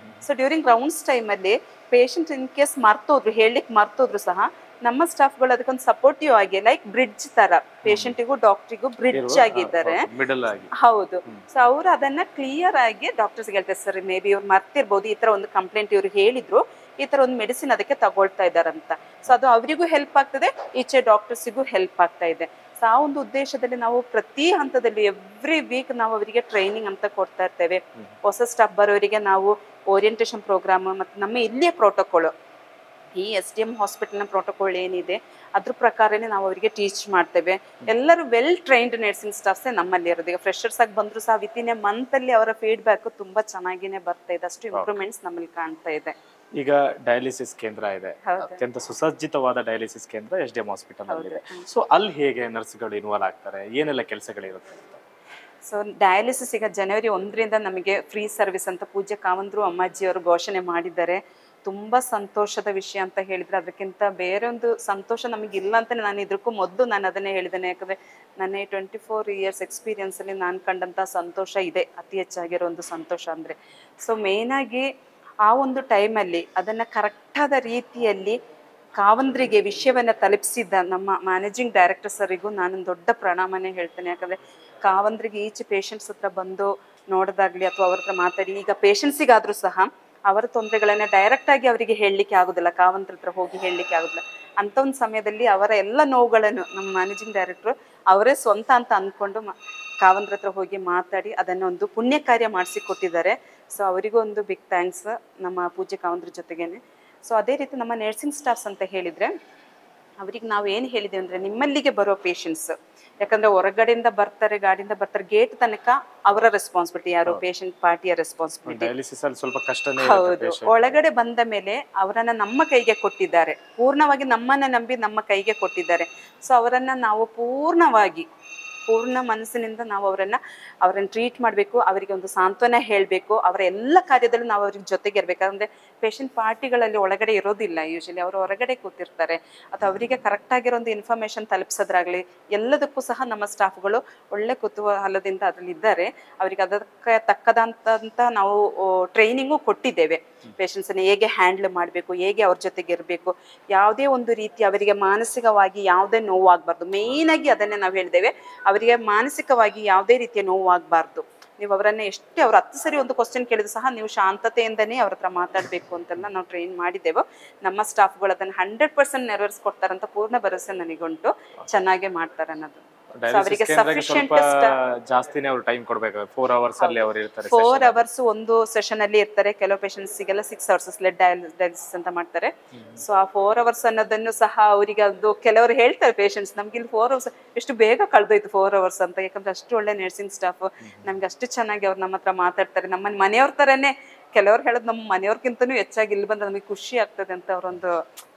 ಸೊ ಡ್ಯೂರಿಂಗ್ ರೌಂಡ್ಸ್ ಟೈಮಲ್ಲಿ ಪೇಷಂಟ್ ಇನ್ ಕೇಸ್ ಮರ್ತೋದ್ರು ಸಹ ನಮ್ಮ ಸ್ಟಾಫ್ಗಳು ಅದಕ್ಕೊಂದು ಸಪೋರ್ಟಿವ್ ಆಗಿ, ಲೈಕ್ ಬ್ರಿಡ್ಜ್ ತರ, ಪೇಷಂಟಿಗೂ ಡಾಕ್ಟ್ರಿಗೂ ಬ್ರಿಡ್ಜ್ ಆಗಿದ್ದಾರೆ. ಹೌದು. ಸೊ ಅವರು ಅದನ್ನ ಕ್ಲಿಯರ್ ಆಗಿ ಡಾಕ್ಟರ್ಸ್ಗೆ ಹೇಳ್ತಾರೆ, ಸರ್ ಮೇ ಬಿ ಇವ್ರು ಮರ್ತಿರ್ಬೋದು, ಈ ತರ ಒಂದು ಕಂಪ್ಲೇಂಟ್ ಇವ್ರು ಹೇಳಿದ್ರು, ಈ ತರ ಒಂದು ಮೆಡಿಸಿನ್ ಅದಕ್ಕೆ ತಗೊಳ್ತಾ ಇದ್ದಾರಂತ. ಸೊ ಅದು ಅವರಿಗೂ ಹೆಲ್ಪ್ ಆಗ್ತದೆ, ಈಚೆ ಡಾಕ್ಟರ್ಸಿಗೂ ಹೆಲ್ಪ್ ಆಗ್ತಾ ಇದೆ. ಸೊ ಆ ಒಂದು ಉದ್ದೇಶದಲ್ಲಿ ನಾವು ಪ್ರತಿ ಹಂತದಲ್ಲಿ ಎವ್ರಿ ವೀಕ್ ನಾವು ಅವರಿಗೆ ಟ್ರೈನಿಂಗ್ ಅಂತ ಕೊಡ್ತಾ ಇರ್ತೇವೆ. ಹೊಸ ಸ್ಟಾಫ್ ಬರೋರಿಗೆ ನಾವು ಓರಿಯೆಂಟೇಷನ್ ಪ್ರೋಗ್ರಾಮ್, ಮತ್ತು ನಮ್ಮ ಇಲ್ಲಿಯ ಪ್ರೋಟೋಕಾಲ್, ಈ SDM ಹಾಸ್ಪಿಟಲ್ನ ಪ್ರೋಟೋಕಾಲ್ ಏನಿದೆ ಅದ್ರ ಪ್ರಕಾರನೇ ನಾವು ಅವರಿಗೆ ಟೀಚ್ ಮಾಡ್ತೇವೆ. ಎಲ್ಲರೂ ವೆಲ್ ಟ್ರೈನ್ಡ್ ನರ್ಸಿಂಗ್ ಸ್ಟಾಫ್ಸೇ ನಮ್ಮಲ್ಲಿ ಇರೋದು. ಈಗ ಫ್ರೆಷರ್ಸ್ ಆಗಿ ಬಂದ್ರು ಸಹ ವಿತಿನ್ ಎ ಮಂತ್ ಅಲ್ಲಿ ಅವರ ಫೀಡ್ಬ್ಯಾಕ್ ತುಂಬಾ ಚೆನ್ನಾಗಿನೇ ಬರ್ತಾ ಇದೆ, ಅಷ್ಟು ಇಂಪ್ರೂವ್ಮೆಂಟ್ಸ್ ನಮ್ಮಲ್ಲಿ ಕಾಣ್ತಾ ಇದೆ. ಈಗ ಡಯಾಲಿಸಿಸ್ ಕೇಂದ್ರ ಇದೆ, ಅತ್ಯಂತ ಸುಸಜ್ಜಿತವಾದ ಡಯಾಲಿಸಿಸ್ ಕೇಂದ್ರ SDM ಹಾಸ್ಪಿಟಲ್ ಅಲ್ಲಿ ಇದೆ. ಸೊ ಅಲ್ಲಿ ಹೇಗೆ ನರ್ಸ್ಗಳು ಇನ್ವಾಲ್ವ್ ಆಗ್ತಾರೆ, ಏನೆಲ್ಲ ಕೆಲಸಗಳಿರುತ್ತೆ? ಸೊ ಡಯಾಲಿಸಿಸ್ ಈಗ ಜನವರಿ 1ರಿಂದ ನಮಗೆ ಫ್ರೀ ಸರ್ವಿಸ್ ಅಂತ ಪೂಜ್ಯ ಕಾವಂದ್ರು ಅಮ್ಮಾಜಿಯವರು ಘೋಷಣೆ ಮಾಡಿದ್ದಾರೆ. ತುಂಬ ಸಂತೋಷದ ವಿಷಯ ಅಂತ ಹೇಳಿದ್ರೆ ಅದಕ್ಕಿಂತ ಬೇರೆ ಒಂದು ಸಂತೋಷ ನಮಗಿಲ್ಲ ಅಂತ ನಾನು ಇದಕ್ಕೂ ಮೊದಲು ನಾನು ಅದನ್ನೇ ಹೇಳಿದ್ದೇನೆ. ಯಾಕಂದರೆ ನನ್ನ 24 ಇಯರ್ಸ್ ಎಕ್ಸ್ಪೀರಿಯನ್ಸಲ್ಲಿ ನಾನು ಕಂಡಂಥ ಸಂತೋಷ ಇದೆ ಅತಿ ಹೆಚ್ಚಾಗಿರೋ ಒಂದು ಸಂತೋಷ ಅಂದರೆ. ಸೊ ಮೇಯ್ನಾಗಿ ಆ ಒಂದು ಟೈಮಲ್ಲಿ ಅದನ್ನು ಕರೆಕ್ಟಾದ ರೀತಿಯಲ್ಲಿ ಕಾವಂದ್ರಿಗೆ ವಿಷಯವನ್ನು ತಲುಪಿಸಿದ್ದ ನಮ್ಮ ಮ್ಯಾನೇಜಿಂಗ್ ಡೈರೆಕ್ಟರ್ ಸರಿಗೂ ನಾನೊಂದು ದೊಡ್ಡ ಪ್ರಣಾಮನೇ ಹೇಳ್ತೇನೆ. ಯಾಕಂದರೆ ಕಾವಂದ್ರಿಗೆ ಈಚೆ ಪೇಷಂಟ್ಸ್ ಹತ್ರ ಬಂದು ನೋಡೋದಾಗ್ಲಿ ಅಥವಾ ಅವ್ರ ಹತ್ರ ಮಾತಾಡಿ, ಈಗ ಪೇಷಂಟ್ಸಿಗಾದರೂ ಸಹ ಅವರ ತೊಂದರೆಗಳನ್ನ ಡೈರೆಕ್ಟ್ ಆಗಿ ಅವರಿಗೆ ಹೇಳಲಿಕ್ಕೆ ಆಗೋದಿಲ್ಲ, ಕಾವಂತ್ರ ಹತ್ರ ಹೋಗಿ ಹೇಳಲಿಕ್ಕೆ ಆಗೋದಿಲ್ಲ. ಅಂಥ ಒಂದು ಸಮಯದಲ್ಲಿ ಅವರ ಎಲ್ಲ ನೋವುಗಳನ್ನು ನಮ್ಮ ಮ್ಯಾನೇಜಿಂಗ್ ಡೈರೆಕ್ಟ್ರು ಅವರೇ ಸ್ವಂತ ಅಂತ ಅಂದ್ಕೊಂಡು ಕಾವಂತ್ರ ಹತ್ರ ಹೋಗಿ ಮಾತಾಡಿ ಅದನ್ನು ಒಂದು ಪುಣ್ಯ ಕಾರ್ಯ ಮಾಡಿಸಿಕೊಟ್ಟಿದ್ದಾರೆ. ಸೊ ಅವರಿಗೂ ಒಂದು ಬಿಗ್ ಥ್ಯಾಂಕ್ಸ್ ನಮ್ಮ ಪೂಜ್ಯ ಕಾವಂದ್ರ ಜೊತೆಗೇನೆ. ಸೊ ಅದೇ ರೀತಿ ನಮ್ಮ ನರ್ಸಿಂಗ್ ಸ್ಟಾಫ್ಸ್ ಅಂತ ಹೇಳಿದರೆ ಅವ್ರಿಗೆ ನಾವು ಏನು ಹೇಳಿದ್ದೇವೆ ಅಂದರೆ, ನಿಮ್ಮಲ್ಲಿಗೆ ಬರೋ ಪೇಷಂಟ್ಸ್ ಯಾಕಂದರೆ ಹೊರಗಡೆಯಿಂದ ಬರ್ತಾರೆ, ಗಾಡಿಯಿಂದ ಬರ್ತಾರೆ, ಗೇಟ್ ತನಕ ಅವರ ರೆಸ್ಪಾನ್ಸಿಬಿಲಿಟಿ, ಯಾರು ಪೇಷಂಟ್ ಪಾರ್ಟಿಯ ರೆಸ್ಪಾನ್ಸಿಬಿಲಿಟಿ. ಹೌದು. ಒಳಗಡೆ ಬಂದ ಮೇಲೆ ಅವರನ್ನು ನಮ್ಮ ಕೈಗೆ ಕೊಟ್ಟಿದ್ದಾರೆ, ಪೂರ್ಣವಾಗಿ ನಮ್ಮನ್ನು ನಂಬಿ ನಮ್ಮ ಕೈಗೆ ಕೊಟ್ಟಿದ್ದಾರೆ. ಸೊ ಅವರನ್ನು ನಾವು ಪೂರ್ಣವಾಗಿ ಪೂರ್ಣ ಮನಸ್ಸಿನಿಂದ ನಾವು ಅವರನ್ನು ಟ್ರೀಟ್ ಮಾಡಬೇಕು, ಅವರಿಗೆ ಒಂದು ಸಾಂತ್ವನ ಹೇಳಬೇಕು, ಅವರ ಎಲ್ಲ ಕಾರ್ಯದಲ್ಲೂ ನಾವು ಅವ್ರಿಗೆ ಜೊತೆಗೆ ಇರಬೇಕು. ಅಂದರೆ ಪೇಷಂಟ್ ಪಾರ್ಟಿಗಳಲ್ಲಿ ಒಳಗಡೆ ಇರೋದಿಲ್ಲ, ಯೂಶಲಿ ಅವರು ಹೊರಗಡೆ ಕೂತಿರ್ತಾರೆ, ಅಥವಾ ಅವರಿಗೆ ಕರೆಕ್ಟಾಗಿರೋ ಒಂದು ಇನ್ಫಾರ್ಮೇಷನ್ ತಲುಪಿಸೋದ್ರಾಗಲಿ ಎಲ್ಲದಕ್ಕೂ ಸಹ ನಮ್ಮ ಸ್ಟಾಫ್ಗಳು ಒಳ್ಳೆ ಕುತೂಹಲದಿಂದ ಅದರಲ್ಲಿ ಇದ್ದಾರೆ. ಅವರಿಗೆ ಅದಕ್ಕೆ ತಕ್ಕದಂತ ನಾವು ಟ್ರೈನಿಂಗು ಕೊಟ್ಟಿದ್ದೇವೆ. ಪೇಷಂಟ್ಸನ್ನು ಹೇಗೆ ಹ್ಯಾಂಡಲ್ ಮಾಡಬೇಕು, ಹೇಗೆ ಅವ್ರ ಜೊತೆಗೆ ಇರಬೇಕು, ಯಾವುದೇ ಒಂದು ರೀತಿ ಅವರಿಗೆ ಮಾನಸಿಕವಾಗಿ ಯಾವುದೇ ನೋವಾಗಬಾರ್ದು. ಮೇಯ್ನಾಗಿ ಅದನ್ನೇ ನಾವು ಹೇಳಿದ್ದೇವೆ, ಅವರಿಗೆ ಮಾನಸಿಕವಾಗಿ ಯಾವುದೇ ರೀತಿಯ ನೋವಾಗಬಾರ್ದು. ನೀವು ಅವರನ್ನು ಎಷ್ಟೇ ಅವ್ರು 10 ಸರಿ ಒಂದು ಕ್ವಶನ್ ಕೇಳಿದ್ರು ಸಹ ನೀವು ಶಾಂತತೆಯಿಂದನೇ ಅವ್ರ ಹತ್ರ ಮಾತಾಡಬೇಕು ಅಂತೆಲ್ಲ ನಾವು ಟ್ರೈನ್ ಮಾಡಿದ್ದೇವೆ. ನಮ್ಮ ಸ್ಟಾಫ್ಗಳು ಅದನ್ನು 100% ನೆರವೇರಿಸ್ಕೊಡ್ತಾರಂತ ಪೂರ್ಣ ಭರವಸೆ ನನಗುಂಟು. ಚೆನ್ನಾಗೇ ಮಾಡ್ತಾರೆ ಅನ್ನೋದು. ಅವರಿಗೆ ಸಫಿಶಿಯಂಟ್ ಜಾಸ್ತಿನೇ ಅವರು ಟೈಮ್ ಕೊಡಬೇಕು. 4 ಅವರ್ಸ್ ಅಲ್ಲಿ ಅವರು ಇರ್ತಾರೆ. 4 ಅವರ್ಸ್ ಒಂದು ಸೆಷನ್ ಅಲ್ಲಿ ಇರ್ತಾರೆ. ಕೆಲವು ಪೇಷಂಟ್ಸ್ಗೆಲ್ಲ 6 ಅವರ್ಸ್ ಲೆಡ್ ಡಯಾಲಿಸಿಸ್ ಅಂತ ಮಾಡ್ತಾರೆ. ಸೊ ಆ 4 ಅವರ್ಸ್ ಅನ್ನೋದನ್ನು ಸಹ ಅವರಿಗೆ ಅದು ಕೆಲವರು ಹೇಳ್ತಾರೆ ಪೇಷಂಟ್ಸ್, ನಮ್ಗೆ ಇಲ್ಲಿ 4 ಅವರ್ಸ್ ಎಷ್ಟು ಬೇಗ ಕಳೆದೋಯ್ತು 4 ಅವರ್ಸ್ ಅಂತ. ಯಾಕಂದ್ರೆ ಅಷ್ಟು ಒಳ್ಳೆ ನರ್ಸಿಂಗ್ ಸ್ಟಾಫ್, ನಮ್ಗೆ ಅಷ್ಟು ಚೆನ್ನಾಗಿ ಅವ್ರು ನಮ್ಮ ಹತ್ರ ಮಾತಾಡ್ತಾರೆ. ನಮ್ಮ ಮನೆಯವ್ರ ಥರನೇ, ಕೆಲವ್ರು ಹೇಳೋದು ನಮ್ಮ ಮನೆಯವ್ರಿಗಿಂತನೂ ಹೆಚ್ಚಾಗಿ ಇಲ್ಲಿ ಬಂದು ನಮಗೆ ಖುಷಿ ಆಗ್ತದೆ ಅಂತ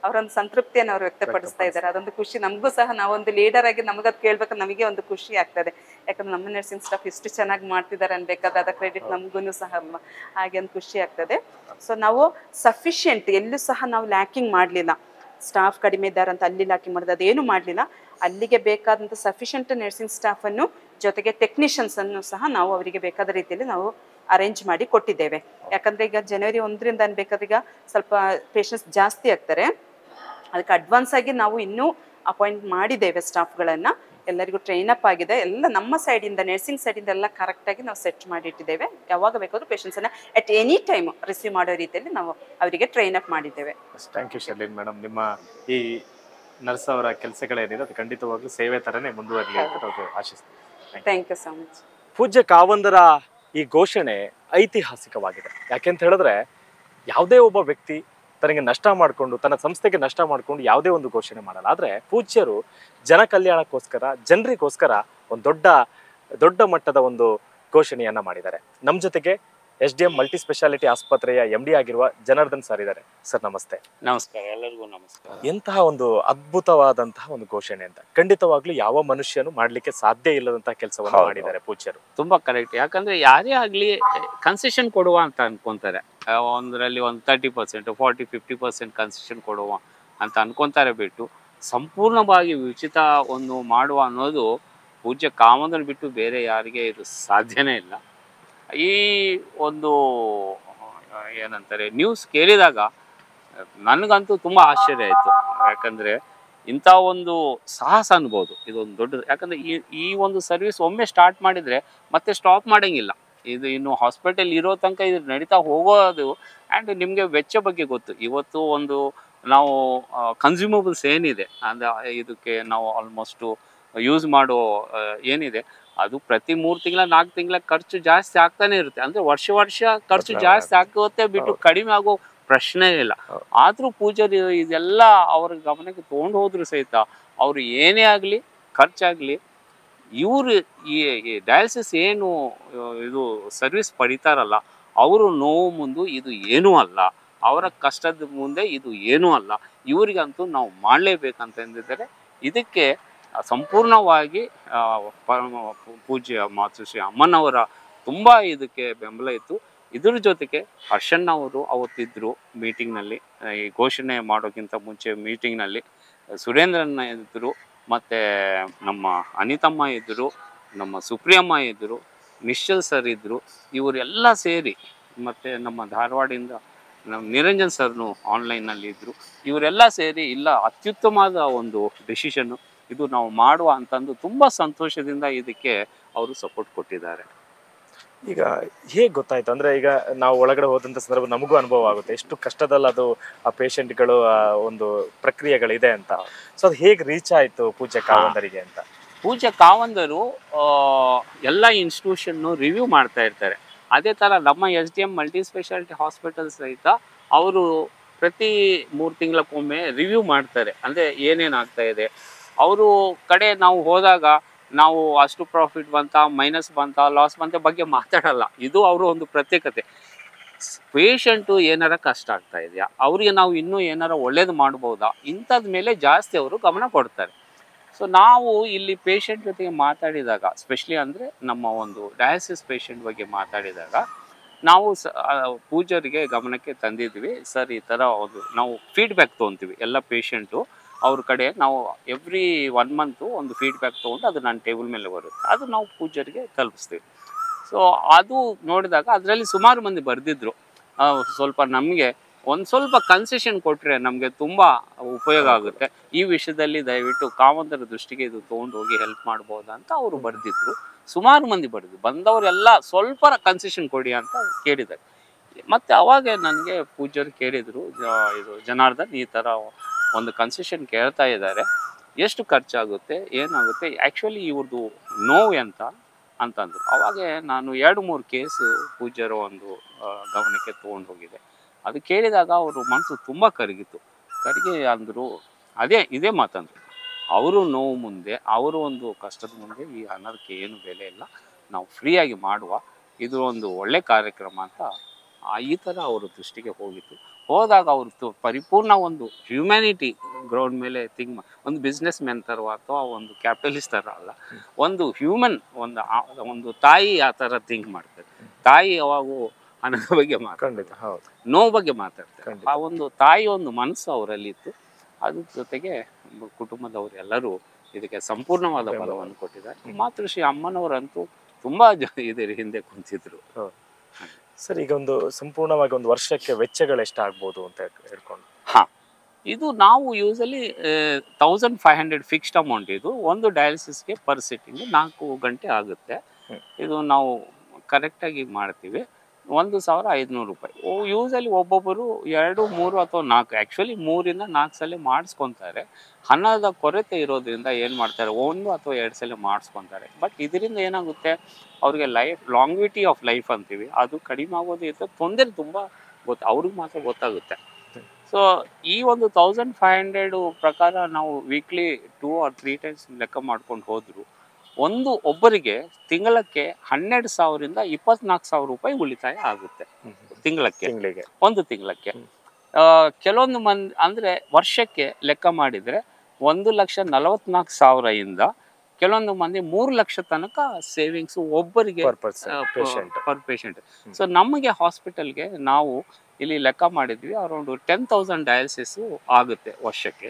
ಅವರೊಂದು ಸಂತೃಪ್ತಿಯನ್ನು ಅವ್ರು ವ್ಯಕ್ತಪಡಿಸ್ತಾ ಇದ್ದಾರೆ. ಅದೊಂದು ಖುಷಿ ನಮಗೂ ಸಹ, ನಾವೊಂದು ಲೀಡರ್ ಆಗಿ ನಮಗದು ಕೇಳ್ಬೇಕು, ನಮಗೆ ಒಂದು ಖುಷಿ ಆಗ್ತದೆ. ಯಾಕಂದ್ರೆ ನಮ್ಮ ನರ್ಸಿಂಗ್ ಸ್ಟಾಫ್ ಇಷ್ಟು ಚೆನ್ನಾಗಿ ಮಾಡ್ತಿದ್ದಾರೆ ಅನ್ಬೇಕಾದ್ರೆ ಅದ ಕ್ರೆಡಿಟ್ ನಮಗೂ ಸಹ ಹಾಗೆ ಒಂದು ಖುಷಿ ಆಗ್ತದೆ. ಸೊ ನಾವು ಸಫಿಷಿಯೆಂಟ್ ಎಲ್ಲೂ ಸಹ ನಾವು ಲ್ಯಾಕಿಂಗ್ ಮಾಡಲಿಲ್ಲ. ಸ್ಟಾಫ್ ಕಡಿಮೆ ಇದ್ದಾರೆ ಅಂತ ಅಲ್ಲಿ ಲ್ಯಾಕಿಂಗ್ ಮಾಡೋದು ಅದೇನು ಮಾಡಲಿಲ್ಲ. ಅಲ್ಲಿಗೆ ಬೇಕಾದಂಥ ಸಫಿಷಿಯೆಂಟ್ ನರ್ಸಿಂಗ್ ಸ್ಟಾಫನ್ನು ಜೊತೆಗೆ ಟೆಕ್ನಿಷಿಯನ್ಸನ್ನು ಸಹ ನಾವು ಅವರಿಗೆ ಬೇಕಾದ ರೀತಿಯಲ್ಲಿ ನಾವು ಅರೇಂಜ್ ಮಾಡಿ ಕೊಟ್ಟಿದ್ದೇವೆ. ಯಾಕಂದರೆ ಈಗ ಜನವರಿ 1ರಿಂದ ಅನ್ಬೇಕಾದ್ರೆ ಈಗ ಸ್ವಲ್ಪ ಪೇಷಂಟ್ಸ್ ಜಾಸ್ತಿ ಆಗ್ತಾರೆ. ಅದಕ್ಕೆ ಅಡ್ವಾನ್ಸ್ ಆಗಿ ನಾವು ಇನ್ನೂ ಅಪಾಯಿಂಟ್ ಮಾಡಿದ್ದೇವೆ ಸ್ಟಾಫ್ಗಳನ್ನು. ಎಲ್ಲರಿಗೂ ಟ್ರೈನ್ ಅಪ್ ಆಗಿದೆ. ಎಲ್ಲ ನಮ್ಮ ಸೈಡಿಂದ, ನರ್ಸಿಂಗ್ ಸೈಡಿಂದ ಎಲ್ಲ ಕರೆಕ್ಟಾಗಿ ನಾವು ಸೆಟ್ ಮಾಡಿಟ್ಟಿದ್ದೇವೆ. ಯಾವಾಗ ಬೇಕಾದರೂ ಪೇಷಂಟ್ಸನ್ನು ಅಟ್ ಎನಿ ಟೈಮ್ ರಿಸೀವ್ ಮಾಡೋ ರೀತಿಯಲ್ಲಿ ನಾವು ಅವರಿಗೆ ಟ್ರೈನ್ ಅಪ್ ಮಾಡಿದ್ದೇವೆ. Thank you Sherlin madam. ನಿಮ್ಮ ಈ ನರ್ಸ್ ಅವರ ಕೆಲಸಗಳೇನಿದೆ ಅದು ಖಂಡಿತವಾಗ್ಲೂ ಸೇವೆ ಥರನೇ ಮುಂದುವರಲಿ ಅಂತ ನಾವು ಆಶಿಸ್ತೀವಿ. Thank you so much. ಪೂಜ್ಯ ಕಾವಂದರ ಈ ಘೋಷಣೆ ಐತಿಹಾಸಿಕವಾಗಿದೆ. ಯಾಕೆಂತ ಹೇಳಿದ್ರೆ ಯಾವುದೇ ಒಬ್ಬ ವ್ಯಕ್ತಿ ತನಗೆ ನಷ್ಟ ಮಾಡಿಕೊಂಡು, ತನ್ನ ಸಂಸ್ಥೆಗೆ ನಷ್ಟ ಮಾಡಿಕೊಂಡು ಯಾವುದೇ ಒಂದು ಘೋಷಣೆ ಮಾಡಲ್ಲ. ಆದರೆ ಪೂಜ್ಯರು ಜನ ಕಲ್ಯಾಣಕ್ಕೋಸ್ಕರ, ಜನರಿಗೋಸ್ಕರ ಒಂದು ದೊಡ್ಡ ಮಟ್ಟದ ಒಂದು ಘೋಷಣೆಯನ್ನ ಮಾಡಿದ್ದಾರೆ. ನಮ್ಮ ಜೊತೆಗೆ SDM ಮಲ್ಟಿ ಸ್ಪೆಷಾಲಿಟಿ ಆಸ್ಪತ್ರೆಯ MD ಆಗಿರುವ ಜನಾರ್ದನ್ ಸರ್ ಇದ್ದಾರೆ. ಸರ್ ನಮಸ್ತೆ. ನಮಸ್ಕಾರ, ಎಲ್ಲರಿಗೂ ನಮಸ್ಕಾರ. ಎಂತಹ ಒಂದು ಅದ್ಭುತವಾದಂತಹ ಒಂದು ಘೋಷಣೆ ಅಂತ. ಖಂಡಿತವಾಗ್ಲೂ ಯಾವ ಮನುಷ್ಯನು ಮಾಡ್ಲಿಕ್ಕೆ ಸಾಧ್ಯ ಇಲ್ಲದಂತಹ ಕೆಲಸವನ್ನು ಮಾಡಿದ್ದಾರೆ ಪೂಜ್ಯರು. ತುಂಬಾ ಕರೆಕ್ಟ್. ಯಾಕಂದ್ರೆ ಯಾರೇ ಆಗ್ಲಿ ಕನ್ಸೆಷನ್ ಕೊಡುವ ಅಂತ ಅನ್ಕೊಂತಾರೆ. ಒಂದರಲ್ಲಿ ಒಂದು 30%, 40, 50% ಕನ್ಸೆಷನ್ ಕೊಡುವ ಅಂತ ಅನ್ಕೊಂತಾರೆ ಬಿಟ್ಟು ಸಂಪೂರ್ಣವಾಗಿ ಉಚಿತ ಒಂದು ಮಾಡುವ ಅನ್ನೋದು ಪೂಜ್ಯ ಕಾವಂದನ ಬಿಟ್ಟು ಬೇರೆ ಯಾರಿಗೆ ಇದು ಸಾಧ್ಯನೇ ಇಲ್ಲ. ಈ ಒಂದು ಏನಂತಾರೆ ನ್ಯೂಸ್ ಕೇಳಿದಾಗ ನನಗಂತೂ ತುಂಬ ಆಶ್ಚರ್ಯ ಆಯಿತು. ಯಾಕಂದರೆ ಇಂಥ ಒಂದು ಸಾಹಸ ಅನ್ಬೋದು, ಇದೊಂದು ದೊಡ್ಡದು. ಯಾಕಂದರೆ ಈ ಒಂದು ಸರ್ವಿಸ್ ಒಮ್ಮೆ ಸ್ಟಾರ್ಟ್ ಮಾಡಿದರೆ ಮತ್ತೆ ಸ್ಟಾಪ್ ಮಾಡೋಂಗಿಲ್ಲ. ಇದು ಇನ್ನು ಹಾಸ್ಪಿಟಲ್ ಇರೋ ತನಕ ಇದು ನಡೀತಾ ಹೋಗೋದು. ಆ್ಯಂಡ್ ನಿಮಗೆ ವೆಚ್ಚ ಬಗ್ಗೆ ಗೊತ್ತು. ಇವತ್ತು ಒಂದು ನಾವು ಕನ್ಸ್ಯೂಮಬಲ್ಸ್ ಏನಿದೆ ಅಂದರೆ ಇದಕ್ಕೆ ನಾವು ಆಲ್ಮೋಸ್ಟು ಯೂಸ್ ಮಾಡೋ ಏನಿದೆ ಅದು ಪ್ರತಿ 3 ತಿಂಗಳ 4 ತಿಂಗಳ ಖರ್ಚು ಜಾಸ್ತಿ ಆಗ್ತಾನೆ ಇರುತ್ತೆ. ಅಂದರೆ ವರ್ಷ ಖರ್ಚು ಜಾಸ್ತಿ ಆಗುತ್ತೆ ಬಿಟ್ಟು ಕಡಿಮೆ ಆಗೋ ಪ್ರಶ್ನೆ ಇಲ್ಲ. ಆದರೂ ಪೂಜಾರಿ ಇದೆಲ್ಲ ಅವ್ರ ಗಮನಕ್ಕೆ ತೊಗೊಂಡು ಹೋದ್ರು ಸಹಿತ ಅವರು ಏನೇ ಆಗಲಿ ಖರ್ಚಾಗಲಿ ಇವರು ಈ ಡಯಾಲಿಸಿಸ್ ಏನು ಇದು ಸರ್ವಿಸ್ ಪಡಿತಾರಲ್ಲ ಅವರು ನೋವು ಮುಂದೆ ಇದು ಏನೂ ಅಲ್ಲ, ಅವರ ಕಷ್ಟದ ಮುಂದೆ ಇದು ಏನೂ ಅಲ್ಲ. ಇವರಿಗಂತೂ ನಾವು ಮಾಡಲೇಬೇಕಂತ ಎಂದಿದ್ದಾರೆ. ಇದಕ್ಕೆ ಸಂಪೂರ್ಣವಾಗಿ ಪೂಜ್ಯ ಮಾತೃಶ್ರೀ ಅಮ್ಮನವರ ತುಂಬ ಇದಕ್ಕೆ ಬೆಂಬಲ ಇತ್ತು. ಇದ್ರ ಜೊತೆಗೆ ಹರ್ಷಣ್ಣವರು ಅವತ್ತಿದ್ದರು ಮೀಟಿಂಗ್ನಲ್ಲಿ, ಈ ಘೋಷಣೆ ಮಾಡೋಕ್ಕಿಂತ ಮುಂಚೆ ಮೀಟಿಂಗ್ನಲ್ಲಿ ಸುರೇಂದ್ರನ್ನ ಇದ್ದರು, ಮತ್ತು ನಮ್ಮ ಅನಿತಮ್ಮ ಇದ್ದರು, ನಮ್ಮ ಸುಪ್ರಿಯಮ್ಮ ಇದ್ದರು, ನಿಶ್ಚಲ್ ಸರ್ ಇದ್ದರು. ಇವರೆಲ್ಲ ಸೇರಿ ಮತ್ತು ನಮ್ಮ ಧಾರವಾಡಿಂದ ನಮ್ಮ ನಿರಂಜನ್ ಸರ್ನು ಆನ್ಲೈನಲ್ಲಿ ಇದ್ದರು. ಇವರೆಲ್ಲ ಸೇರಿ ಇಲ್ಲ ಅತ್ಯುತ್ತಮವಾದ ಒಂದು ಡಿಸಿಷನ್ನು ಇದು ನಾವು ಮಾಡುವ ಅಂತಂದು ತುಂಬ ಸಂತೋಷದಿಂದ ಇದಕ್ಕೆ ಅವರು ಸಪೋರ್ಟ್ ಕೊಟ್ಟಿದ್ದಾರೆ. ಈಗ ಹೇಗೆ ಗೊತ್ತಾಯ್ತು ಅಂದ್ರೆ, ಈಗ ನಾವು ಒಳಗಡೆ ಹೋದಂಥ ಸಂದರ್ಭ ನಮಗೂ ಅನುಭವ ಆಗುತ್ತೆ ಎಷ್ಟು ಕಷ್ಟದಲ್ಲಿ ಅದು ಆ ಪೇಷಂಟ್ಗಳು ಒಂದು ಪ್ರಕ್ರಿಯೆಗಳಿದೆ ಅಂತ. ಸೊ ಅದು ಹೇಗೆ ರೀಚ್ ಆಯಿತು ಪೂಜ್ಯ ಕಾವಂದರಿಗೆ ಅಂತ? ಪೂಜ್ಯ ಕಾವಂದರು ಎಲ್ಲ ಇನ್ಸ್ಟಿಟ್ಯೂಷನ್ನು ರಿವ್ಯೂ ಮಾಡ್ತಾ ಇರ್ತಾರೆ. ಅದೇ ಥರ ನಮ್ಮ SDM ಮಲ್ಟಿ ಸ್ಪೆಷಾಲಿಟಿ ಹಾಸ್ಪಿಟಲ್ ಸಹಿತ ಅವರು ಪ್ರತಿ 3 ತಿಂಗಳಕ್ಕೊಮ್ಮೆ ರಿವ್ಯೂ ಮಾಡ್ತಾರೆ. ಅಂದರೆ ಏನೇನು ಆಗ್ತಾ ಇದೆ ಅವರು ಕಡೆ ನಾವು ಹೋದಾಗ ನಾವು ಅಷ್ಟು ಪ್ರಾಫಿಟ್ ಬಂತ, ಮೈನಸ್ ಬಂತ, ಲಾಸ್ ಬಂತ ಬಗ್ಗೆ ಮಾತಾಡಲ್ಲ. ಇದು ಅವರು ಒಂದು ಪ್ರತ್ಯೇಕತೆ. ಪೇಷಂಟು ಏನಾರ ಕಷ್ಟ ಆಗ್ತಾ ಇದೆಯಾ, ಅವರಿಗೆ ನಾವು ಇನ್ನೂ ಏನಾರ ಒಳ್ಳೇದು ಮಾಡ್ಬೋದಾ, ಇಂಥದ ಮೇಲೆ ಜಾಸ್ತಿ ಅವರು ಗಮನ ಕೊಡ್ತಾರೆ. ಸೊ ನಾವು ಇಲ್ಲಿ ಪೇಷಂಟ್ ಜೊತೆಗೆ ಮಾತಾಡಿದಾಗ, ಸ್ಪೆಷಲಿ ಅಂದರೆ ನಮ್ಮ ಒಂದು ಡಯಾಲಿಸಿಸ್ ಪೇಷಂಟ್ ಬಗ್ಗೆ ಮಾತಾಡಿದಾಗ ನಾವು ಪೂಜಾರಿಗೆ ಗಮನಕ್ಕೆ ತಂದಿದ್ವಿ. ಸರ್ ಈ ಥರ ಒಂದು ನಾವು ಫೀಡ್ಬ್ಯಾಕ್ ತೊಗೊತೀವಿ ಎಲ್ಲ ಪೇಷಂಟು ಅವ್ರ ಕಡೆ. ನಾವು ಎವ್ರಿ 1 ಮಂತು ಒಂದು ಫೀಡ್ಬ್ಯಾಕ್ ತೊಗೊಂಡು ಅದು ನನ್ನ ಟೇಬಲ್ ಮೇಲೆ ಬರುತ್ತೆ, ಅದು ನಾವು ಪೂಜಾರಿಗೆ ತಲುಪಿಸ್ತೀವಿ. ಸೊ ಅದು ನೋಡಿದಾಗ ಅದರಲ್ಲಿ ಸುಮಾರು ಮಂದಿ ಬರೆದಿದ್ರು, ಸ್ವಲ್ಪ ನಮಗೆ ಒಂದು ಸ್ವಲ್ಪ ಕನ್ಸೆಷನ್ ಕೊಟ್ಟರೆ ನಮಗೆ ತುಂಬ ಉಪಯೋಗ ಆಗುತ್ತೆ, ಈ ವಿಷಯದಲ್ಲಿ ದಯವಿಟ್ಟು ಕಾವಂತರ ದೃಷ್ಟಿಗೆ ಇದು ತೊಗೊಂಡು ಹೋಗಿ ಹೆಲ್ಪ್ ಮಾಡ್ಬೋದಾ ಅಂತ ಅವರು ಬರೆದಿದ್ರು. ಸುಮಾರು ಮಂದಿ ಬರೆದು ಬಂದವರೆಲ್ಲ ಸ್ವಲ್ಪ ಕನ್ಸೆಷನ್ ಕೊಡಿ ಅಂತ ಕೇಳಿದ್ದಾರೆ. ಮತ್ತು ಅವಾಗ ನನಗೆ ಪೂಜ್ಯರು ಕೇಳಿದರು, ಇದು ಜನಾರ್ದನ್ ಈ ಥರ ಒಂದು ಕನ್ಸೆಷನ್ ಕೇಳ್ತಾ ಇದ್ದಾರೆ, ಎಷ್ಟು ಖರ್ಚಾಗುತ್ತೆ ಏನಾಗುತ್ತೆ, ಆ್ಯಕ್ಚುಲಿ ಇವ್ರದ್ದು ನೋವು ಅಂತಂದರು. ಅವಾಗ ನಾನು 2-3 ಕೇಸು ಪೂಜ್ಯರ ಒಂದು ಗಮನಕ್ಕೆ ತೊಗೊಂಡು ಹೋಗಿದೆ. ಅದು ಕೇಳಿದಾಗ ಅವರು ಮನಸ್ಸು ತುಂಬ ಕರಗಿ ಅಂದರು, ಇದೇ ಮಾತಂದರು, ಅವರು ನೋವು ಮುಂದೆ, ಅವರು ಒಂದು ಕಷ್ಟದ ಮುಂದೆ ಈ ಹಣಕ್ಕೆ ಏನು ಬೆಲೆ ಇಲ್ಲ, ನಾವು ಫ್ರೀಯಾಗಿ ಮಾಡುವ, ಇದು ಒಂದು ಒಳ್ಳೆ ಕಾರ್ಯಕ್ರಮ ಅಂತ ಈ ಥರ ಅವರ ದೃಷ್ಟಿಗೆ ಹೋದಾಗ ಅವರು ಪರಿಪೂರ್ಣ ಒಂದು ಹ್ಯುಮ್ಯಾನಿಟಿ ಗ್ರೌಂಡ್ ಮೇಲೆ ಒಂದು ಬಿಸ್ನೆಸ್ ಮೆನ್ ಥರ ಅಥವಾ ಒಂದು ಕ್ಯಾಪಿಟಲಿಸ್ಟ್ ಥರ ಅಲ್ಲ, ಒಂದು ಹ್ಯೂಮನ್ ಒಂದು ತಾಯಿ ಆ ಥರ ಥಿಂಕ್ ಮಾಡ್ತಾರೆ. ತಾಯಿ ಯಾವಾಗೂ ಹಣದ ಬಗ್ಗೆ ಮಾತಾಡ್ತಾರೆ, ನೋವು ಬಗ್ಗೆ ಮಾತಾಡ್ತಾರೆ. ಆ ಒಂದು ತಾಯಿ ಒಂದು ಮನಸ್ಸು ಅವರಲ್ಲಿತ್ತು. ಅದ್ರ ಜೊತೆಗೆ ಕುಟುಂಬದವರು ಎಲ್ಲರೂ ಇದಕ್ಕೆ ಸಂಪೂರ್ಣವಾದ ಬಲವನ್ನು ಕೊಟ್ಟಿದ್ದಾರೆ. ಮಾತೃಶ್ರೀ ಅಮ್ಮನವರಂತೂ ತುಂಬಾ ಇದರ ಹಿಂದೆ ಕುಂತಿದ್ರು. ಸರ್, ಈಗ ಒಂದು ಸಂಪೂರ್ಣವಾಗಿ ಒಂದು ವರ್ಷಕ್ಕೆ ವೆಚ್ಚಗಳು ಎಷ್ಟಾಗ್ಬೋದು ಅಂತ ಹೇಳ್ಕೊಂಡು? ಇದು ನಾವು ಯೂಸಲಿ 1500 ಫಿಕ್ಸ್ಡ್ ಅಮೌಂಟ್. ಇದು ಒಂದು ಡಯಾಲಿಸಿಸ್ಗೆ ಪರ್ ಸಿಟ್ಟಿಂಗ್ 4 ಗಂಟೆ ಆಗುತ್ತೆ. ಇದು ನಾವು ಕರೆಕ್ಟಾಗಿ ಮಾಡ್ತೀವಿ. 1500 ರೂಪಾಯಿ. ಯೂಸಲಿ ಒಬ್ಬೊಬ್ಬರು 2, 3 ಅಥವಾ 4, ಆ್ಯಕ್ಚುಲಿ 3 ಇಂದ 4 ಸಲ ಮಾಡಿಸ್ಕೊತಾರೆ. ಹಣದ ಕೊರತೆ ಇರೋದ್ರಿಂದ ಏನು ಮಾಡ್ತಾರೆ, 1 ಅಥವಾ 2 ಸಲ ಮಾಡಿಸ್ಕೊತಾರೆ. ಬಟ್ ಇದರಿಂದ ಏನಾಗುತ್ತೆ, ಅವ್ರಿಗೆ ಲಾಂಗ್ವಿಟಿ ಆಫ್ ಲೈಫ್ ಅಂತೀವಿ, ಅದು ಕಡಿಮೆ ಆಗೋದ್ರಿಂದ ತೊಂದರೆ ತುಂಬ ಅವ್ರಿಗೆ ಮಾತ್ರ ಗೊತ್ತಾಗುತ್ತೆ. ಸೊ ಈ ಒಂದು 1500 ಪ್ರಕಾರ ನಾವು ವೀಕ್ಲಿ 2 or 3 ಟೈಮ್ಸ್ ಲೆಕ್ಕ ಮಾಡ್ಕೊಂಡು ಹೋದ್ರು ಒಬ್ಬರಿಗೆ ತಿಂಗಳಿಗೆ 12,000ರಿಂದ 24,000 ರೂಪಾಯಿ ಉಳಿತಾಯ ಆಗುತ್ತೆ ಒಂದು ತಿಂಗಳಿಗೆ. ಕೆಲವೊಂದು ಮಂದಿ ಅಂದರೆ ವರ್ಷಕ್ಕೆ ಲೆಕ್ಕ ಮಾಡಿದರೆ 1,44,000 ಇಂದ ಕೆಲವೊಂದು ಮಂದಿ 3 ಲಕ್ಷ ತನಕ ಸೇವಿಂಗ್ಸ್ ಒಬ್ಬರಿಗೆ ಪರ್ ಪೇಷಂಟ್. ಸೊ ನಮಗೆ ಹಾಸ್ಪಿಟಲ್ಗೆ ನಾವು ಇಲ್ಲಿ ಲೆಕ್ಕ ಮಾಡಿದ್ವಿ, ಅರೌಂಡ್ 10,000 ಡಯಾಲಿಸಿಸ್ ಆಗುತ್ತೆ ವರ್ಷಕ್ಕೆ.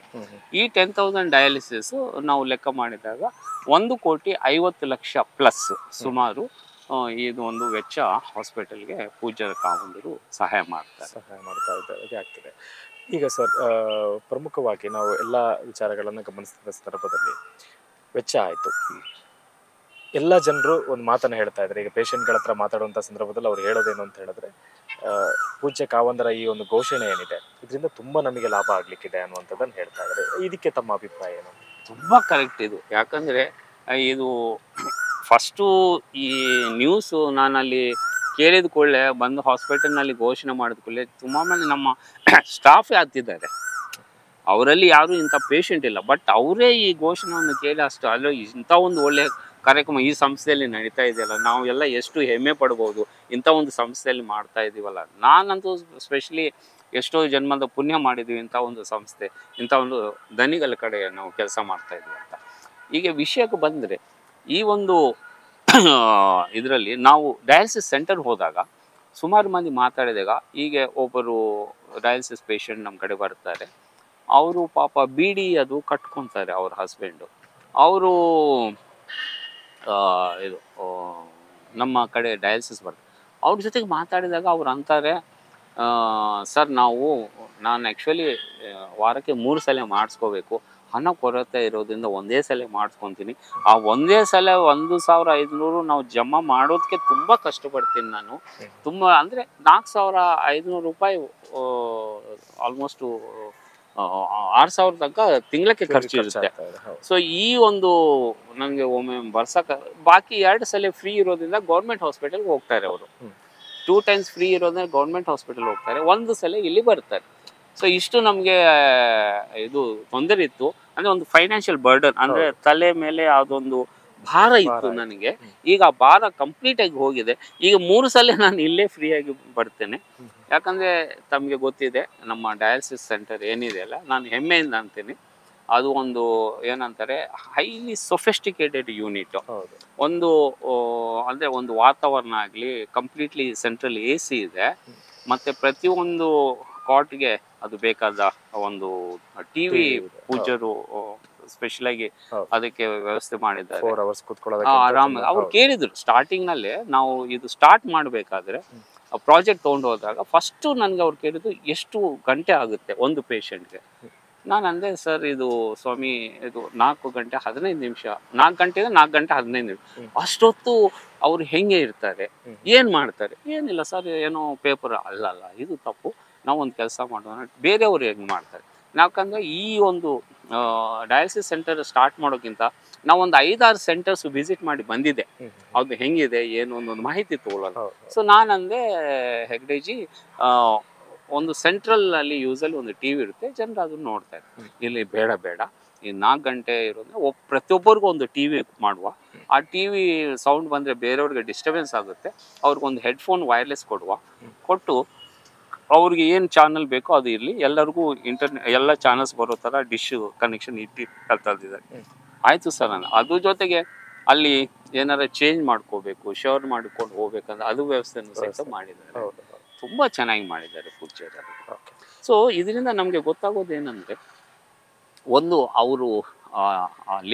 ಈ 10,000 ಡಯಾಲಿಸಿಸ್ ನಾವು ಲೆಕ್ಕ ಮಾಡಿದಾಗ 1,50,00,000 ಪ್ಲಸ್ ಸುಮಾರು ಇದು ಒಂದು ವೆಚ್ಚ ಹಾಸ್ಪಿಟಲ್ಗೆ ಪೂಜ್ಯರ ಕಾವಂದರು ಸಹಾಯ ಮಾಡ್ತಾ ಇದ್ದಾರೆ ಆಗ್ತದೆ. ಈಗ ಸರ್, ಪ್ರಮುಖವಾಗಿ ನಾವು ಎಲ್ಲ ವಿಚಾರಗಳನ್ನು ಗಮನಿಸಿದ ಸಂದರ್ಭದಲ್ಲಿ ವೆಚ್ಚ ಆಯಿತು, ಎಲ್ಲ ಜನರು ಒಂದು ಮಾತನ್ನು ಹೇಳ್ತಾ ಇದ್ದಾರೆ. ಈಗ ಪೇಷಂಟ್ಗಳ ಹತ್ರ ಮಾತಾಡುವಂಥ ಸಂದರ್ಭದಲ್ಲಿ ಅವ್ರು ಹೇಳೋದೇನು ಅಂತ ಹೇಳಿದ್ರೆ, ಪೂಜ್ಯ ಕಾವಂದರ ಈ ಒಂದು ಘೋಷಣೆ ಏನಿದೆ ಇದರಿಂದ ತುಂಬ ನಮಗೆ ಲಾಭ ಆಗ್ಲಿಕ್ಕಿದೆ ಅನ್ನುವಂಥದ್ದನ್ನು ಹೇಳ್ತಾ ಇದ್ದಾರೆ. ಇದಕ್ಕೆ ತಮ್ಮ ಅಭಿಪ್ರಾಯ ಏನು? ತುಂಬ ಕರೆಕ್ಟ್ ಇದು. ಯಾಕಂದರೆ ಇದು ಫಸ್ಟು ಈ ನ್ಯೂಸು ನಾನಲ್ಲಿ ಕೇಳಿದ ಕೂಡಲೇ ಬಂದು ಹಾಸ್ಪಿಟಲ್ನಲ್ಲಿ ಘೋಷಣೆ ಮಾಡಿದ ಕೂಡಲೇ ತುಂಬ ಮಂದಿ ನಮ್ಮ ಸ್ಟಾಫೇ ಆಗ್ತಿದ್ದಾರೆ. ಅವರಲ್ಲಿ ಯಾರು ಇಂಥ ಪೇಷಂಟ್ ಇಲ್ಲ, ಬಟ್ ಅವರೇ ಈ ಘೋಷಣೆಯನ್ನು ಕೇಳಿ ಅಷ್ಟು ಅಲ್ಲೋ ಇಂಥ ಒಂದು ಒಳ್ಳೆಯ ಕಾರ್ಯಕ್ರಮ ಈ ಸಂಸ್ಥೆಯಲ್ಲಿ ನಡೀತಾ ಇದೆಯಲ್ಲ, ನಾವು ಎಲ್ಲ ಎಷ್ಟು ಹೆಮ್ಮೆ ಪಡ್ಬೋದು, ಇಂಥ ಒಂದು ಸಂಸ್ಥೆಯಲ್ಲಿ ಮಾಡ್ತಾ ಇದ್ದೀವಲ್ಲ. ನಾನಂತೂ ಸ್ಪೆಷಲಿ ಎಷ್ಟೋ ಜನ್ಮದ ಪುಣ್ಯ ಮಾಡಿದ್ವಿ, ಇಂಥ ಒಂದು ಸಂಸ್ಥೆ, ಇಂಥ ಒಂದು ದನಿಗಳ ಕಡೆ ನಾವು ಕೆಲಸ ಮಾಡ್ತಾ ಇದ್ವಿ ಅಂತ. ಈಗ ವಿಷಯಕ್ಕೆ ಬಂದರೆ ಈ ಒಂದು ಇದರಲ್ಲಿ ನಾವು ಡಯಾಲಿಸಿಸ್ ಸೆಂಟರ್ ಹೋದಾಗ ಸುಮಾರು ಮಂದಿ ಮಾತಾಡಿದಾಗ, ಹೀಗೆ ಒಬ್ಬರು ಡಯಾಲಿಸಿಸ್ ಪೇಷಂಟ್ ನಮ್ಮ ಕಡೆ ಬರ್ತಾರೆ, ಅವರು ಪಾಪ ಬಿಡಿ ಅದು ಕಟ್ಕೊತಾರೆ ಅವ್ರ ಹಸ್ಬೆಂಡು. ಅವರು ಇದು ನಮ್ಮ ಕಡೆ ಡಯಾಲಿಸಿಸ್ ಬರ್ತಾರೆ, ಅವ್ರ ಜೊತೆಗೆ ಮಾತಾಡಿದಾಗ ಅವ್ರು ಅಂತಾರೆ, ಸರ್ ನಾನು ಆ್ಯಕ್ಚುಲಿ ವಾರಕ್ಕೆ 3 ಸಲ ಮಾಡಿಸ್ಕೋಬೇಕು, ಹಣ ಕೊರತೆ ಇರೋದ್ರಿಂದ ಒಂದೇ ಸಲ ಮಾಡಿಸ್ಕೊತೀನಿ. ಆ ಒಂದೇ ಸಲ 1,500 ನಾವು ಜಮಾ ಮಾಡೋದಕ್ಕೆ ತುಂಬ ಕಷ್ಟಪಡ್ತೀನಿ ನಾನು. ತುಂಬ ಅಂದರೆ 4,500 ರೂಪಾಯಿ, ಆಲ್ಮೋಸ್ಟು 6,000 ತನಕ ತಿಂಗಳಿಗೆ ಖರ್ಚು ಇರುತ್ತೆ. ಸೊ ಈ ಒಂದು ನನಗೆ ಒಮ್ಮೆ ಬರ್ಸಕ್ಕೆ, ಬಾಕಿ 2 ಸಲ ಫ್ರೀ ಇರೋದ್ರಿಂದ ಗೌರ್ಮೆಂಟ್ ಹಾಸ್ಪಿಟಲ್ಗೆ ಹೋಗ್ತಾರೆ ಅವರು. 2 ಟೈಮ್ಸ್ ಫ್ರೀ ಇರೋದ್ರಿಂದ ಗೌರ್ಮೆಂಟ್ ಹಾಸ್ಪಿಟಲ್ ಹೋಗ್ತಾರೆ, 1 ಸಲ ಇಲ್ಲಿ ಬರ್ತಾರೆ. ಸೊ ಇಷ್ಟು ನಮಗೆ ಇದು ತೊಂದರೆ ಇತ್ತು, ಅಂದರೆ ಒಂದು ಫೈನಾನ್ಷಿಯಲ್ ಬರ್ಡನ್, ಅಂದರೆ ತಲೆ ಮೇಲೆ ಅದೊಂದು ಭಾರ ಇತ್ತು ನನಗೆ. ಈಗ ಆ ಭಾರ ಕಂಪ್ಲೀಟಾಗಿ ಹೋಗಿದೆ. ಈಗ 3 ಸಲ ನಾನು ಇಲ್ಲೇ ಫ್ರೀಯಾಗಿ ಬರ್ತೇನೆ. ಯಾಕಂದರೆ ತಮಗೆ ಗೊತ್ತಿದೆ ನಮ್ಮ ಡಯಾಲಿಸಿಸ್ ಸೆಂಟರ್ ಏನಿದೆ ಅಲ್ಲ, ನಾನು ಹೆಮ್ಮೆಯಿಂದ ಅಂತೀನಿ, ಅದು ಒಂದು ಏನಂತಾರೆ ಹೈಲಿ ಸೊಫಿಸ್ಟಿಕೇಟೆಡ್ ಯೂನಿಟ್. ಹೌದು. ಒಂದು ಅಂದರೆ ಒಂದು ವಾತಾವರಣ ಆಗಲಿ ಕಂಪ್ಲೀಟ್ಲಿ ಸೆಂಟ್ರಲ್ ಎ ಸಿ ಇದೆ. ಮತ್ತು ಪ್ರತಿಯೊಂದು ಕಾಟ್ಗೆ ಅದು ಬೇಕಾದ ಒಂದು ಟಿವಿ ಪೂಜರು ಸ್ಪೆಷಲಾಗಿ ಅದಕ್ಕೆ ವ್ಯವಸ್ಥೆ ಮಾಡಿದ್ದಾರೆ. 4 hours ಕೂತ್ಕೊಳ್ಳೋದಕ್ಕೆ ಆರಾಮಾಗಿ ಅವ್ರು ಕೇಳಿದ್ರು ಸ್ಟಾರ್ಟಿಂಗ್ನಲ್ಲೇ ನಾವು ಇದು ಸ್ಟಾರ್ಟ್ ಮಾಡಬೇಕಾದ್ರೆ ಪ್ರಾಜೆಕ್ಟ್ ತೊಗೊಂಡು ಹೋದಾಗ ಫಸ್ಟು ನನಗೆ ಅವ್ರು ಕೇಳಿದ್ರು ಎಷ್ಟು ಗಂಟೆ ಆಗುತ್ತೆ ಒಂದು ಪೇಷಂಟ್ಗೆ. ನಾನು ಅಂದೆ ಸರ್ ಇದು ಸ್ವಾಮಿ ಇದು 4 ಗಂಟೆ 15 ನಿಮಿಷ, 4 ಗಂಟೆಗೆ 4 ಗಂಟೆ 15 ನಿಮಿಷ. ಅಷ್ಟೊತ್ತು ಅವ್ರು ಹೆಂಗೆ ಇರ್ತಾರೆ, ಏನು ಮಾಡ್ತಾರೆ? ಏನಿಲ್ಲ ಸರ್ ಏನೋ ಪೇಪರ್. ಅಲ್ಲ ಇದು ತಪ್ಪು, ನಾವೊಂದು ಕೆಲಸ ಮಾಡೋಣ, ಬೇರೆಯವರು ಹೆಂಗೆ ಮಾಡ್ತಾರೆ. ಯಾಕಂದರೆ ಈ ಒಂದು ಡಯಾಲಿಸಿಸ್ ಸೆಂಟರ್ ಸ್ಟಾರ್ಟ್ ಮಾಡೋಕ್ಕಿಂತ ನಾವೊಂದು 5-6 ಸೆಂಟರ್ಸ್ ವಿಸಿಟ್ ಮಾಡಿ ಬಂದಿದ್ದೆ. ಅದು ಹೆಂಗಿದೆ ಏನು ಒಂದೊಂದು ಮಾಹಿತಿ ತೊಗೊಳ್ಳೋಲ್ಲ. ಸೊ ನಾನಂದೆ ಹೆಗ್ಡೆಜಿ ಒಂದು ಸೆಂಟ್ರಲ್ ಅಲ್ಲಿ ಯೂಸಲ್ಲಿ ಒಂದು ಟಿವಿ ಇರುತ್ತೆ, ಜನರು ಅದನ್ನು ನೋಡ್ತಾ ಇದ್ದಾರೆ. ಇಲ್ಲಿ ಬೇಡ ಈ 4 ಗಂಟೆ ಇರೋದ್ರೆ ಪ್ರತಿಯೊಬ್ಬರಿಗೂ ಒಂದು ಟಿವಿ ಮಾಡುವ. ಆ ಟಿವಿ ಸೌಂಡ್ ಬಂದರೆ ಬೇರೆಯವ್ರಿಗೆ ಡಿಸ್ಟರ್ಬೆನ್ಸ್ ಆಗುತ್ತೆ. ಅವ್ರಿಗೊಂದು ಹೆಡ್ಫೋನ್ ವೈರ್ಲೆಸ್ ಕೊಟ್ಟು ಅವ್ರಿಗೆ ಏನು ಚಾನಲ್ ಬೇಕೋ ಅದು ಇರಲಿ, ಎಲ್ಲರಿಗೂ ಇಂಟರ್ನೆಟ್ ಎಲ್ಲ ಚಾನಲ್ಸ್ ಬರೋ ಥರ ಡಿಶ್ ಕನೆಕ್ಷನ್ ಕಲ್ತಿದ್ದಾರೆ. ಆಯಿತು ಸರ್. ನಾನು ಅದ್ರ ಜೊತೆಗೆ ಅಲ್ಲಿ ಏನಾರ ಚೇಂಜ್ ಮಾಡ್ಕೋಬೇಕು, ಶವರ್ ಮಾಡ್ಕೊಂಡು ಹೋಗ್ಬೇಕಂದ್ರೆ ಅದು ವ್ಯವಸ್ಥೆನೂ ಸಹಿತ ಮಾಡಿದ್ದಾರೆ. ತುಂಬ ಚೆನ್ನಾಗಿ ಮಾಡಿದ್ದಾರೆ ಪೂಜ್ಯರು. ಸೊ ಇದರಿಂದ ನಮಗೆ ಗೊತ್ತಾಗೋದು ಏನಂದರೆ, ಒಂದು ಅವರು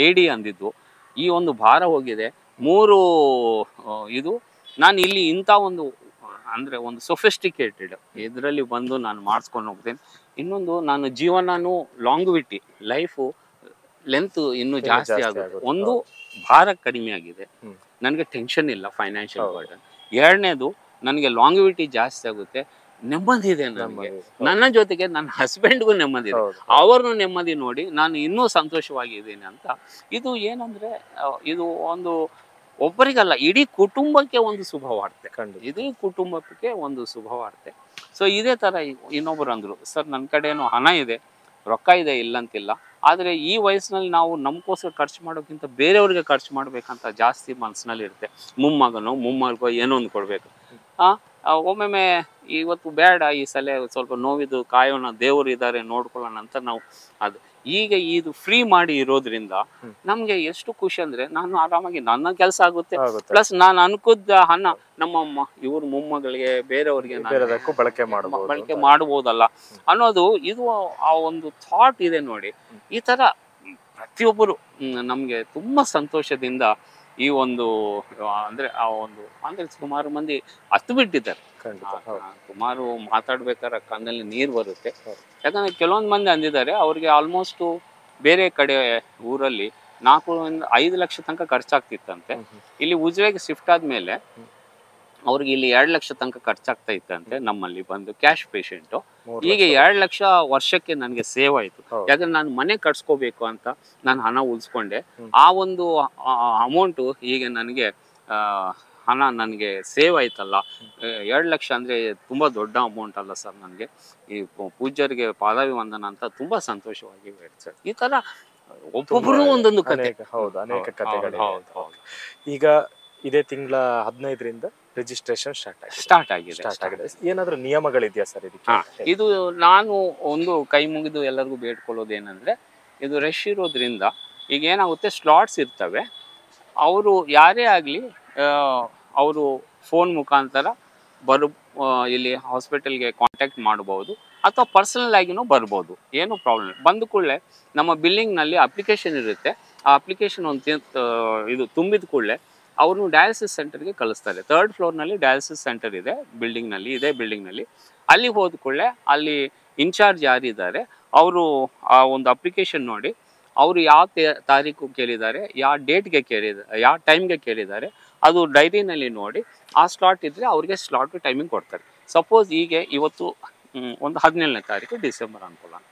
ಲೇಡಿ ಅಂದಿದ್ದು ಈ ಒಂದು ಭಾರ ಹೋಗಿದೆ 3 ಇದು ನಾನು ಇಲ್ಲಿ ಇಂಥ ಒಂದು ಅಂದರೆ ಒಂದು ಸೊಫಿಸ್ಟಿಕೇಟೆಡ್ ಇದರಲ್ಲಿ ಬಂದು ನಾನು ಮಾಡಿಸ್ಕೊಂಡು ಹೋಗ್ತೇನೆ. ಇನ್ನೊಂದು ನಾನು ಜೀವನನೂ ಲಾಂಗ್ವಿಟಿ ಲೈಫು ಲೆಂತ್ ಇನ್ನೂ ಜಾಸ್ತಿ ಆಗುತ್ತೆ. ಒಂದು ಭಾರ ಕಡಿಮೆ ಆಗಿದೆ, ನನಗೆ ಟೆನ್ಷನ್ ಇಲ್ಲ ಫೈನಾನ್ಷಿಯಲ್ ಬರ್ಡನ್. ಎರಡನೇದು ನನಗೆ ಲಾಂಗ್ವಿಟಿ ಜಾಸ್ತಿ ಆಗುತ್ತೆ, ನೆಮ್ಮದಿ ಇದೆ ನನಗೆ. ನನ್ನ ಜೊತೆಗೆ ನನ್ನ ಹಸ್ಬೆಂಡ್ಗೂ ನೆಮ್ಮದಿ ಇದೆ, ಅವ್ರನ್ನೂ ನೆಮ್ಮದಿ ನೋಡಿ ನಾನು ಇನ್ನೂ ಸಂತೋಷವಾಗಿದ್ದೀನಿ ಅಂತ. ಇದು ಏನಂದರೆ ಇದು ಒಂದು ಒಬ್ಬರಿಗಲ್ಲ ಇಡೀ ಕುಟುಂಬಕ್ಕೆ ಒಂದು ಶುಭವಾರ್ತೆ. ಇಡೀ ಕುಟುಂಬಕ್ಕೆ ಒಂದು ಶುಭವಾರ್ತೆ. ಸೊ ಇದೇ ಥರ ಇನ್ನೊಬ್ಬರು ಅಂದರು, ಸರ್ ನನ್ನ ಕಡೆನೂ ಹಣ ಇದೆ, ರೊಕ್ಕ ಇದೆ, ಇಲ್ಲಂತಿಲ್ಲ, ಆದರೆ ಈ ವಯಸ್ಸಿನಲ್ಲಿ ನಾವು ನಮಗೋಸ್ಕರ ಖರ್ಚು ಮಾಡೋಕ್ಕಿಂತ ಬೇರೆಯವ್ರಿಗೆ ಖರ್ಚು ಮಾಡಬೇಕಂತ ಜಾಸ್ತಿ ಮನಸ್ಸಿನಲ್ಲಿ ಇರುತ್ತೆ. ಮೊಮ್ಮಗೋ ಏನೋ ಒಂದು ಕೊಡಬೇಕು. ಒಮ್ಮೊಮ್ಮೆ ಇವತ್ತು ಬೇಡ, ಈ ಸಲ ಸ್ವಲ್ಪ ನೋವಿದ್ದು ಕಾಯೋಣ, ದೇವರು ಇದ್ದಾರೆ ನೋಡ್ಕೊಳ್ಳೋಣ ಅಂತ ನಾವು ಅದು ಈಗ ಇದು ಫ್ರೀ ಮಾಡಿ ಇರೋದ್ರಿಂದ ನಮ್ಗೆ ಎಷ್ಟು ಖುಷಿ ಅಂದ್ರೆ, ನಾನು ಆರಾಮಾಗಿ ನನ್ನ ಕೆಲಸ ಆಗುತ್ತೆ, ಪ್ಲಸ್ ನಾನು ಅನ್ಕೋದ ಹಣ ನಮ್ಮ ಇವ್ರ ಮೊಮ್ಮಗಳಿಗೆ ಬೇರೆಯವ್ರಿಗೆ ಬಳಕೆ ಮಾಡಬಹುದಲ್ಲ ಅನ್ನೋದು ಇದು ಆ ಒಂದು ಥಾಟ್ ಇದೆ ನೋಡಿ. ಈ ತರ ಪ್ರತಿಯೊಬ್ಬರು ನಮ್ಗೆ ತುಂಬಾ ಸಂತೋಷದಿಂದ ಈ ಒಂದು ಅಂದ್ರೆ ಆ ಒಂದು ಅಂದ್ರೆ ಸುಮಾರು ಮಂದಿ ಹತ್ತು ಬಿಟ್ಟಿದ್ದಾರೆ. ಸುಮಾರು ಮಾತಾಡ್ಬೇಕಾದ್ರೆ ಕಣ್ಣಲ್ಲಿ ನೀರು ಬರುತ್ತೆ. ಯಾಕಂದ್ರೆ ಕೆಲವೊಂದು ಮಂದಿ ಅಂದಿದ್ದಾರೆ ಅವ್ರಿಗೆ ಆಲ್ಮೋಸ್ಟ್ ಬೇರೆ ಕಡೆ ಊರಲ್ಲಿ 4-5 ಲಕ್ಷ ತನಕ ಖರ್ಚಾಗ್ತಿತ್ತಂತೆ. ಇಲ್ಲಿ ಉಜಿರೆಗೆ ಶಿಫ್ಟ್ ಆದ್ಮೇಲೆ ಅವ್ರಿಗೆ ಇಲ್ಲಿ 2 ಲಕ್ಷ ತನಕ ಖರ್ಚಾಗ್ತಾ ಇತ್ತಂತೆ. ನಮ್ಮಲ್ಲಿ ಬಂದು ಕ್ಯಾಶ್ ಪೇಷಂಟು ಈಗ 2 ಲಕ್ಷ ವರ್ಷಕ್ಕೆ ನನಗೆ ಸೇವ್ ಆಯ್ತು. ಯಾಕಂದ್ರೆ ನಾನು ಮನೆ ಕಟ್ಸ್ಕೋಬೇಕು ಅಂತ ನಾನು ಹಣ ಉಳಿಸ್ಕೊಂಡೆ. ಆ ಒಂದು ಅಮೌಂಟು ಈಗ ನನಗೆ ಹಣ ನನಗೆ ಸೇವ್ ಆಯ್ತಲ್ಲ. 2 ಲಕ್ಷ ಅಂದರೆ ತುಂಬ ದೊಡ್ಡ ಅಮೌಂಟ್ ಅಲ್ಲ ಸರ್. ನನಗೆ ಈ ಪೂಜ್ಯರಿಗೆ ಪಾದಾಭಿವಂದನ ಅಂತ ತುಂಬ ಸಂತೋಷವಾಗಿ ಸರ್. ಈ ಥರ ಒಬ್ಬೊಬ್ಬರು ಒಂದೊಂದು ಕತೆ. ಹೌದು, ಅನೇಕ ಕಥೆಗಳು. ಈಗ ಇದೇ ತಿಂಗಳ 15ರಿಂದ ರಿಜಿಸ್ಟ್ರೇಷನ್ ಸ್ಟಾರ್ಟ್ ಆಗಿದೆ. ಏನಾದರೂ ನಿಯಮಗಳಿದೆಯಾ ಸರ್ ಇದಕ್ಕೆ? ಇದು ನಾನು ಒಂದು ಕೈ ಮುಗಿದು ಎಲ್ಲರಿಗೂ ಬೇಡ್ಕೊಳ್ಳೋದು ಏನಂದರೆ, ಇದು ರಶ್ ಇರೋದ್ರಿಂದ ಈಗ ಏನಾಗುತ್ತೆ, ಸ್ಲಾಟ್ಸ್ ಇರ್ತವೆ. ಅವರು ಯಾರೇ ಆಗಲಿ ಅವರು ಫೋನ್ ಮುಖಾಂತರ ಇಲ್ಲಿ ಹಾಸ್ಪಿಟಲ್ಗೆ ಕಾಂಟ್ಯಾಕ್ಟ್ ಮಾಡ್ಬೋದು, ಅಥವಾ ಪರ್ಸನಲ್ ಆಗಿನೂ ಬರ್ಬೋದು, ಏನೂ ಪ್ರಾಬ್ಲಮ್. ಬಂದ ಕೂಡಲೇ ನಮ್ಮ ಬಿಲ್ಲಿಂಗ್ನಲ್ಲಿ ಅಪ್ಲಿಕೇಶನ್ ಇರುತ್ತೆ. ಆ ಅಪ್ಲಿಕೇಶನ್ ಒಂದು ಇದು ತುಂಬಿದ ಕೂಡಲೇ ಅವರು ಡಯಾಲಿಸಿಸ್ ಸೆಂಟರ್ಗೆ ಕಳಿಸ್ತಾರೆ. 3rd ಫ್ಲೋರ್ನಲ್ಲಿ ಡಯಾಲಿಸಿಸ್ ಸೆಂಟರ್ ಇದೆ ಬಿಲ್ಡಿಂಗ್ನಲ್ಲಿ, ಇದೇ ಬಿಲ್ಡಿಂಗ್ನಲ್ಲಿ. ಅಲ್ಲಿ ಹೋದ ಕೂಡಲೇ ಅಲ್ಲಿ ಇನ್ಚಾರ್ಜ್ ಯಾರಿದ್ದಾರೆ ಅವರು ಆ ಒಂದು ಅಪ್ಲಿಕೇಶನ್ ನೋಡಿ ಅವರು ಯಾವ ತಾರೀಕು ಕೇಳಿದ್ದಾರೆ, ಯಾವ ಡೇಟ್ಗೆ ಕೇಳಿದ್ದಾರೆ, ಯಾವ ಟೈಮ್ಗೆ ಕೇಳಿದ್ದಾರೆ, ಅದು ಡೈರಿನಲ್ಲಿ ನೋಡಿ ಆ ಸ್ಲಾಟ್ ಇದ್ದರೆ ಅವ್ರಿಗೆ ಸ್ಲಾಟ್ ಟೈಮಿಂಗ್ ಕೊಡ್ತಾರೆ. ಸಪೋಸ್ ಹೀಗೆ ಇವತ್ತು ಒಂದು 17ನೇ ತಾರೀಕು ಡಿಸೆಂಬರ್ ಅನ್ಕೊಳ್ಳೋಣ.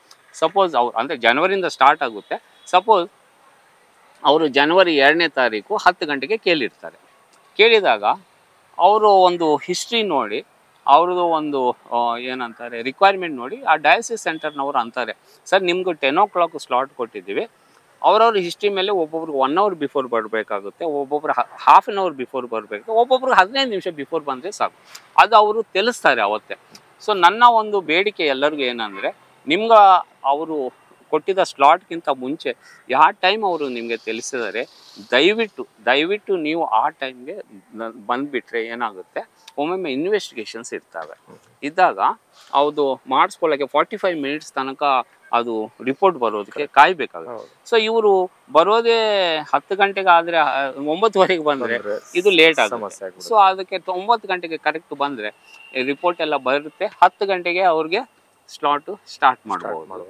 ಸಪೋಸ್ ಅವ್ರು ಅಂದರೆ ಜನವರಿಯಿಂದ ಸ್ಟಾರ್ಟ್ ಆಗುತ್ತೆ. ಸಪೋಸ್ ಅವರು ಜನವರಿ 2ನೇ ತಾರೀಕು 10 ಗಂಟೆಗೆ ಕೇಳಿರ್ತಾರೆ. ಕೇಳಿದಾಗ ಅವರು ಒಂದು ಹಿಸ್ಟ್ರಿ ನೋಡಿ, ಅವ್ರದ್ದು ಒಂದು ಏನಂತಾರೆ ರಿಕ್ವೈರ್ಮೆಂಟ್ ನೋಡಿ, ಆ ಡಯಾಲಿಸಿಸ್ ಸೆಂಟರ್ನವರು ಅಂತಾರೆ, ಸರ್ ನಿಮ್ಗೆ 10 o'clock ಸ್ಲಾಟ್ ಕೊಟ್ಟಿದ್ದೀವಿ. ಅವ್ರವ್ರ ಹಿಸ್ಟ್ರಿ ಮೇಲೆ ಒಬ್ಬೊಬ್ರಿಗೆ 1 hour ಬಿಫೋರ್ ಬರಬೇಕಾಗುತ್ತೆ, ಒಬ್ಬೊಬ್ರು ಹಾಫ್ ಆನ್ ಅವರ್ ಬಿಫೋರ್ ಬರಬೇಕು, ಒಬ್ಬೊಬ್ರಿಗೆ 15 ನಿಮಿಷ ಬಿಫೋರ್ ಬಂದರೆ ಸಾಕು. ಅದು ಅವರು ತಿಳಿಸ್ತಾರೆ ಅವತ್ತೇ. ಸೊ ನನ್ನ ಒಂದು ಬೇಡಿಕೆ ಎಲ್ಲರಿಗೂ ಏನಂದರೆ, ನಿಮ್ಗೆ ಅವರು ಕೊಟ್ಟಿದ್ದ ಸ್ಲಾಟ್ಗಿಂತ ಮುಂಚೆ ಯಾವ ಟೈಮ್ ಅವರು ನಿಮಗೆ ತಿಳಿಸಿದರೆ ದಯವಿಟ್ಟು ನೀವು ಆ ಟೈಮ್ಗೆ ಬಂದುಬಿಟ್ರೆ ಏನಾಗುತ್ತೆ, ಒಮ್ಮೊಮ್ಮೆ ಇನ್ವೆಸ್ಟಿಗೇಷನ್ಸ್ ಇದ್ದಾಗ ಅದು ಮಾಡಿಸ್ಕೊಳ್ಳೋಕ್ಕೆ 45 ಮಿನಿಟ್ಸ್ ತನಕ ಅದು ರಿಪೋರ್ಟ್ ಬರೋದಕ್ಕೆ ಕಾಯ್ಬೇಕಾಗುತ್ತೆ. ಸೊ ಇವರು ಬರೋದೇ 10 ಗಂಟೆಗೆ ಆದರೆ 9:15 ಬಂದರೆ ಇದು ಲೇಟ್ ಆಗುತ್ತೆ. ಸೊ ಅದಕ್ಕೆ 9 ಗಂಟೆಗೆ ಕರೆಕ್ಟ್ ಬಂದರೆ ರಿಪೋರ್ಟ್ ಎಲ್ಲ ಬರುತ್ತೆ, 10 ಗಂಟೆಗೆ ಅವ್ರಿಗೆ ಸ್ಟಾರ್ಟ್ ಮಾಡಬಹುದು.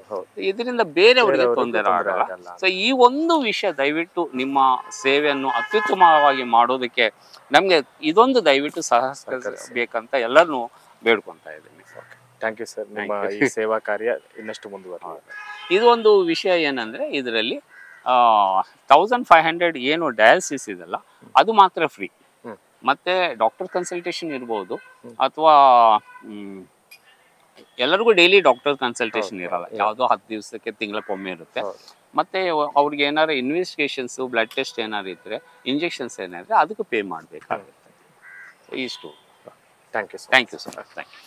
ಇದರಿಂದ ಬೇರೆಯವರಿಗೆ ತೊಂದರೆ ಆಗಲ್ಲ. ಸೊ ಈ ಒಂದು ವಿಷಯ ದಯವಿಟ್ಟು ನಿಮ್ಮ ಸೇವೆಯನ್ನು ಅತ್ಯುತ್ತಮವಾಗಿ ಮಾಡೋದಕ್ಕೆ ನಮಗೆ ಇದೊಂದು ದಯವಿಟ್ಟು ಸಹಕರಿಸಬೇಕಂತ ಎಲ್ಲರನ್ನೂ ಬೇಡ್ಕೊತಾ ಇದ್ದೀನಿ. Thank you sir. ನಿಮ್ಮ ಈ ಸೇವಾ ಕಾರ್ಯ ಇನ್ನಷ್ಟು ಮುಂದುವರೆದ. ಇದು ಒಂದು ವಿಷಯ ಏನಂದ್ರೆ ಇದರಲ್ಲಿ 1500 ಏನು ಡಯಾಲಿಸಿಸ್ ಇದೆಲ್ಲ ಅದು ಮಾತ್ರ ಫ್ರೀ. ಮತ್ತೆ ಡಾಕ್ಟರ್ ಕನ್ಸಲ್ಟೇಷನ್ ಇರ್ಬೋದು, ಅಥವಾ ಎಲ್ಲರಿಗೂ ಡೈಲಿ ಡಾಕ್ಟರ್ ಕನ್ಸಲ್ಟೇಷನ್ ಇರಲ್ಲ, ಯಾವುದೋ 10 ದಿವಸಕ್ಕೆ ತಿಂಗಳಕ್ಕೊಮ್ಮೆ ಇರುತ್ತೆ. ಮತ್ತೆ ಅವ್ರಿಗೆ ಏನಾರು ಇನ್ವೆಸ್ಟಿಗೇಷನ್ಸ್, ಬ್ಲಡ್ ಟೆಸ್ಟ್ ಏನಾರು ಇದ್ರೆ, ಇಂಜೆಕ್ಷನ್ಸ್ ಏನಾದ್ರೆ ಅದಕ್ಕೆ ಪೇ ಮಾಡಬೇಕಾಗುತ್ತೆ. ಇಷ್ಟು. Thank you sir. Thank you.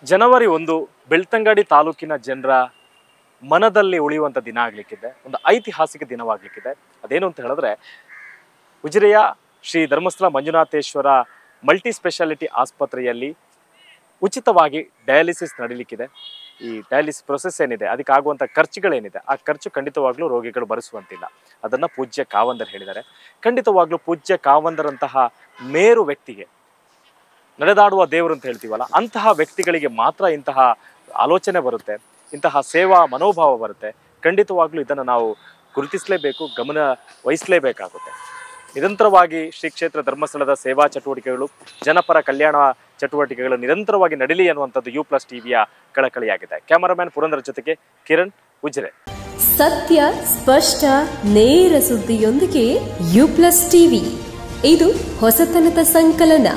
ಜನವರಿ 1 ಬೆಳ್ತಂಗಡಿ ತಾಲೂಕಿನ ಜನರ ಮನದಲ್ಲಿ ಉಳಿಯುವಂಥ ದಿನ ಆಗ್ಲಿಕ್ಕಿದೆ, ಒಂದು ಐತಿಹಾಸಿಕ ದಿನವಾಗ್ಲಿಕ್ಕಿದೆ. ಅದೇನು ಅಂತ ಹೇಳಿದ್ರೆ, ಉಜಿರೆಯ ಶ್ರೀ ಧರ್ಮಸ್ಥಳ ಮಂಜುನಾಥೇಶ್ವರ ಮಲ್ಟಿ ಸ್ಪೆಷಾಲಿಟಿ ಆಸ್ಪತ್ರೆಯಲ್ಲಿ ಉಚಿತವಾಗಿ ಡಯಾಲಿಸಿಸ್ ನಡೀಲಿಕ್ಕಿದೆ. ಈ ಡಯಾಲಿಸಿಸ್ ಪ್ರೊಸೆಸ್ ಏನಿದೆ, ಅದಕ್ಕೆ ಆಗುವಂಥ ಖರ್ಚುಗಳೇನಿದೆ, ಆ ಖರ್ಚು ಖಂಡಿತವಾಗ್ಲೂ ರೋಗಿಗಳು ಭರಿಸುವಂತಿಲ್ಲ. ಅದನ್ನು ಪೂಜ್ಯ ಕಾವಂದರ್ ಹೇಳಿದ್ದಾರೆ. ಖಂಡಿತವಾಗ್ಲೂ ಪೂಜ್ಯ ಕಾವಂದರಂತಹ ಮೇರು ವ್ಯಕ್ತಿಗೆ, ನಡೆದಾಡುವ ದೇವರು ಅಂತ ಹೇಳ್ತೀವಲ್ಲ, ಅಂತಹ ವ್ಯಕ್ತಿಗಳಿಗೆ ಮಾತ್ರ ಇಂತಹ ಆಲೋಚನೆ ಬರುತ್ತೆ, ಇಂತಹ ಸೇವಾ ಮನೋಭಾವ ಬರುತ್ತೆ. ಖಂಡಿತವಾಗ್ಲೂ ಇದನ್ನು ನಾವು ಗುರುತಿಸಲೇಬೇಕು, ಗಮನ ವಹಿಸಲೇಬೇಕಾಗುತ್ತೆ. ನಿರಂತರವಾಗಿ ಶ್ರೀ ಕ್ಷೇತ್ರ ಧರ್ಮಸ್ಥಳದ ಸೇವಾ ಚಟುವಟಿಕೆಗಳು, ಜನಪರ ಕಲ್ಯಾಣ ಚಟುವಟಿಕೆಗಳು ನಿರಂತರವಾಗಿ ನಡೀಲಿ ಅನ್ನುವಂಥದ್ದು U+ ಟಿವಿಯ ಕಳಕಳಿಯಾಗಿದೆ. ಕ್ಯಾಮರಾಮ್ಯಾನ್ ಪುರಂದರ್ ಜೊತೆಗೆ ಕಿರಣ್, ಉಜಿರೆ. ಸತ್ಯ, ಸ್ಪಷ್ಟ, ನೇರ ಸುದ್ದಿಯೊಂದಿಗೆ U+ ಟಿವಿ. ಇದು ಹೊಸತನದ ಸಂಕಲನ.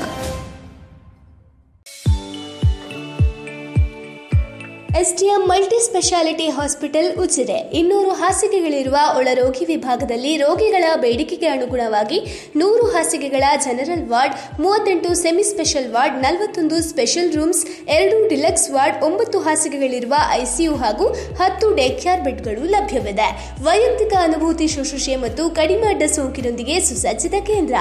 STM multi speciality hospital Ujire 200 ಹಾಸಿಗೆಗಳಿರುವ ಒಳರೋಗಿ ವಿಭಾಗದಲ್ಲಿ ರೋಗಿಗಳ ಬೇಡಿಕೆಗೆ ಅನುಗುಣವಾಗಿ 100 ಹಾಸಿಗೆಗಳ general ward, 38 semi special ward, 41 special rooms, 2 deluxe ward, 9 ಹಾಸಿಗೆಗಳಿರುವ ಐಸಿಯು ಹಾಗೂ 10 ಡೇ ಕೇರ್ ಬೆಡ್ಗಳು ಲಭ್ಯವಿದೆ. ವೈಯಕ್ತಿಕ ಅನುಭೂತಿ ಶುಶ್ರೂಷೆ ಮತ್ತು ಕಡಿಮೆ ಅಡ್ಡ ಸೋಂಕಿನೊಂದಿಗೆ ಸುಸಜ್ಜಿತ ಕೇಂದ್ರ.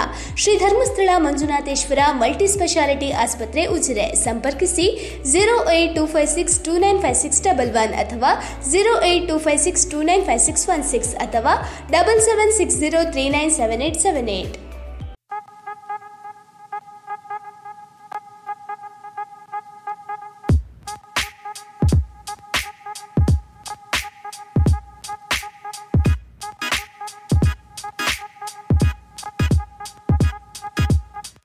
ಶ್ರೀ ಧರ್ಮಸ್ಥಳ ಮಂಜುನಾಥೇಶ್ವರ ಮಲ್ಟಿ ಸ್ಪೆಷಾಲಿಟಿ ಆಸ್ಪತ್ರೆ ಉಜಿರೆ. ಸಂಪರ್ಕಿಸಿ 08256295611 ಅಥವಾ 08256295616 ಅಥವಾ 7760397878.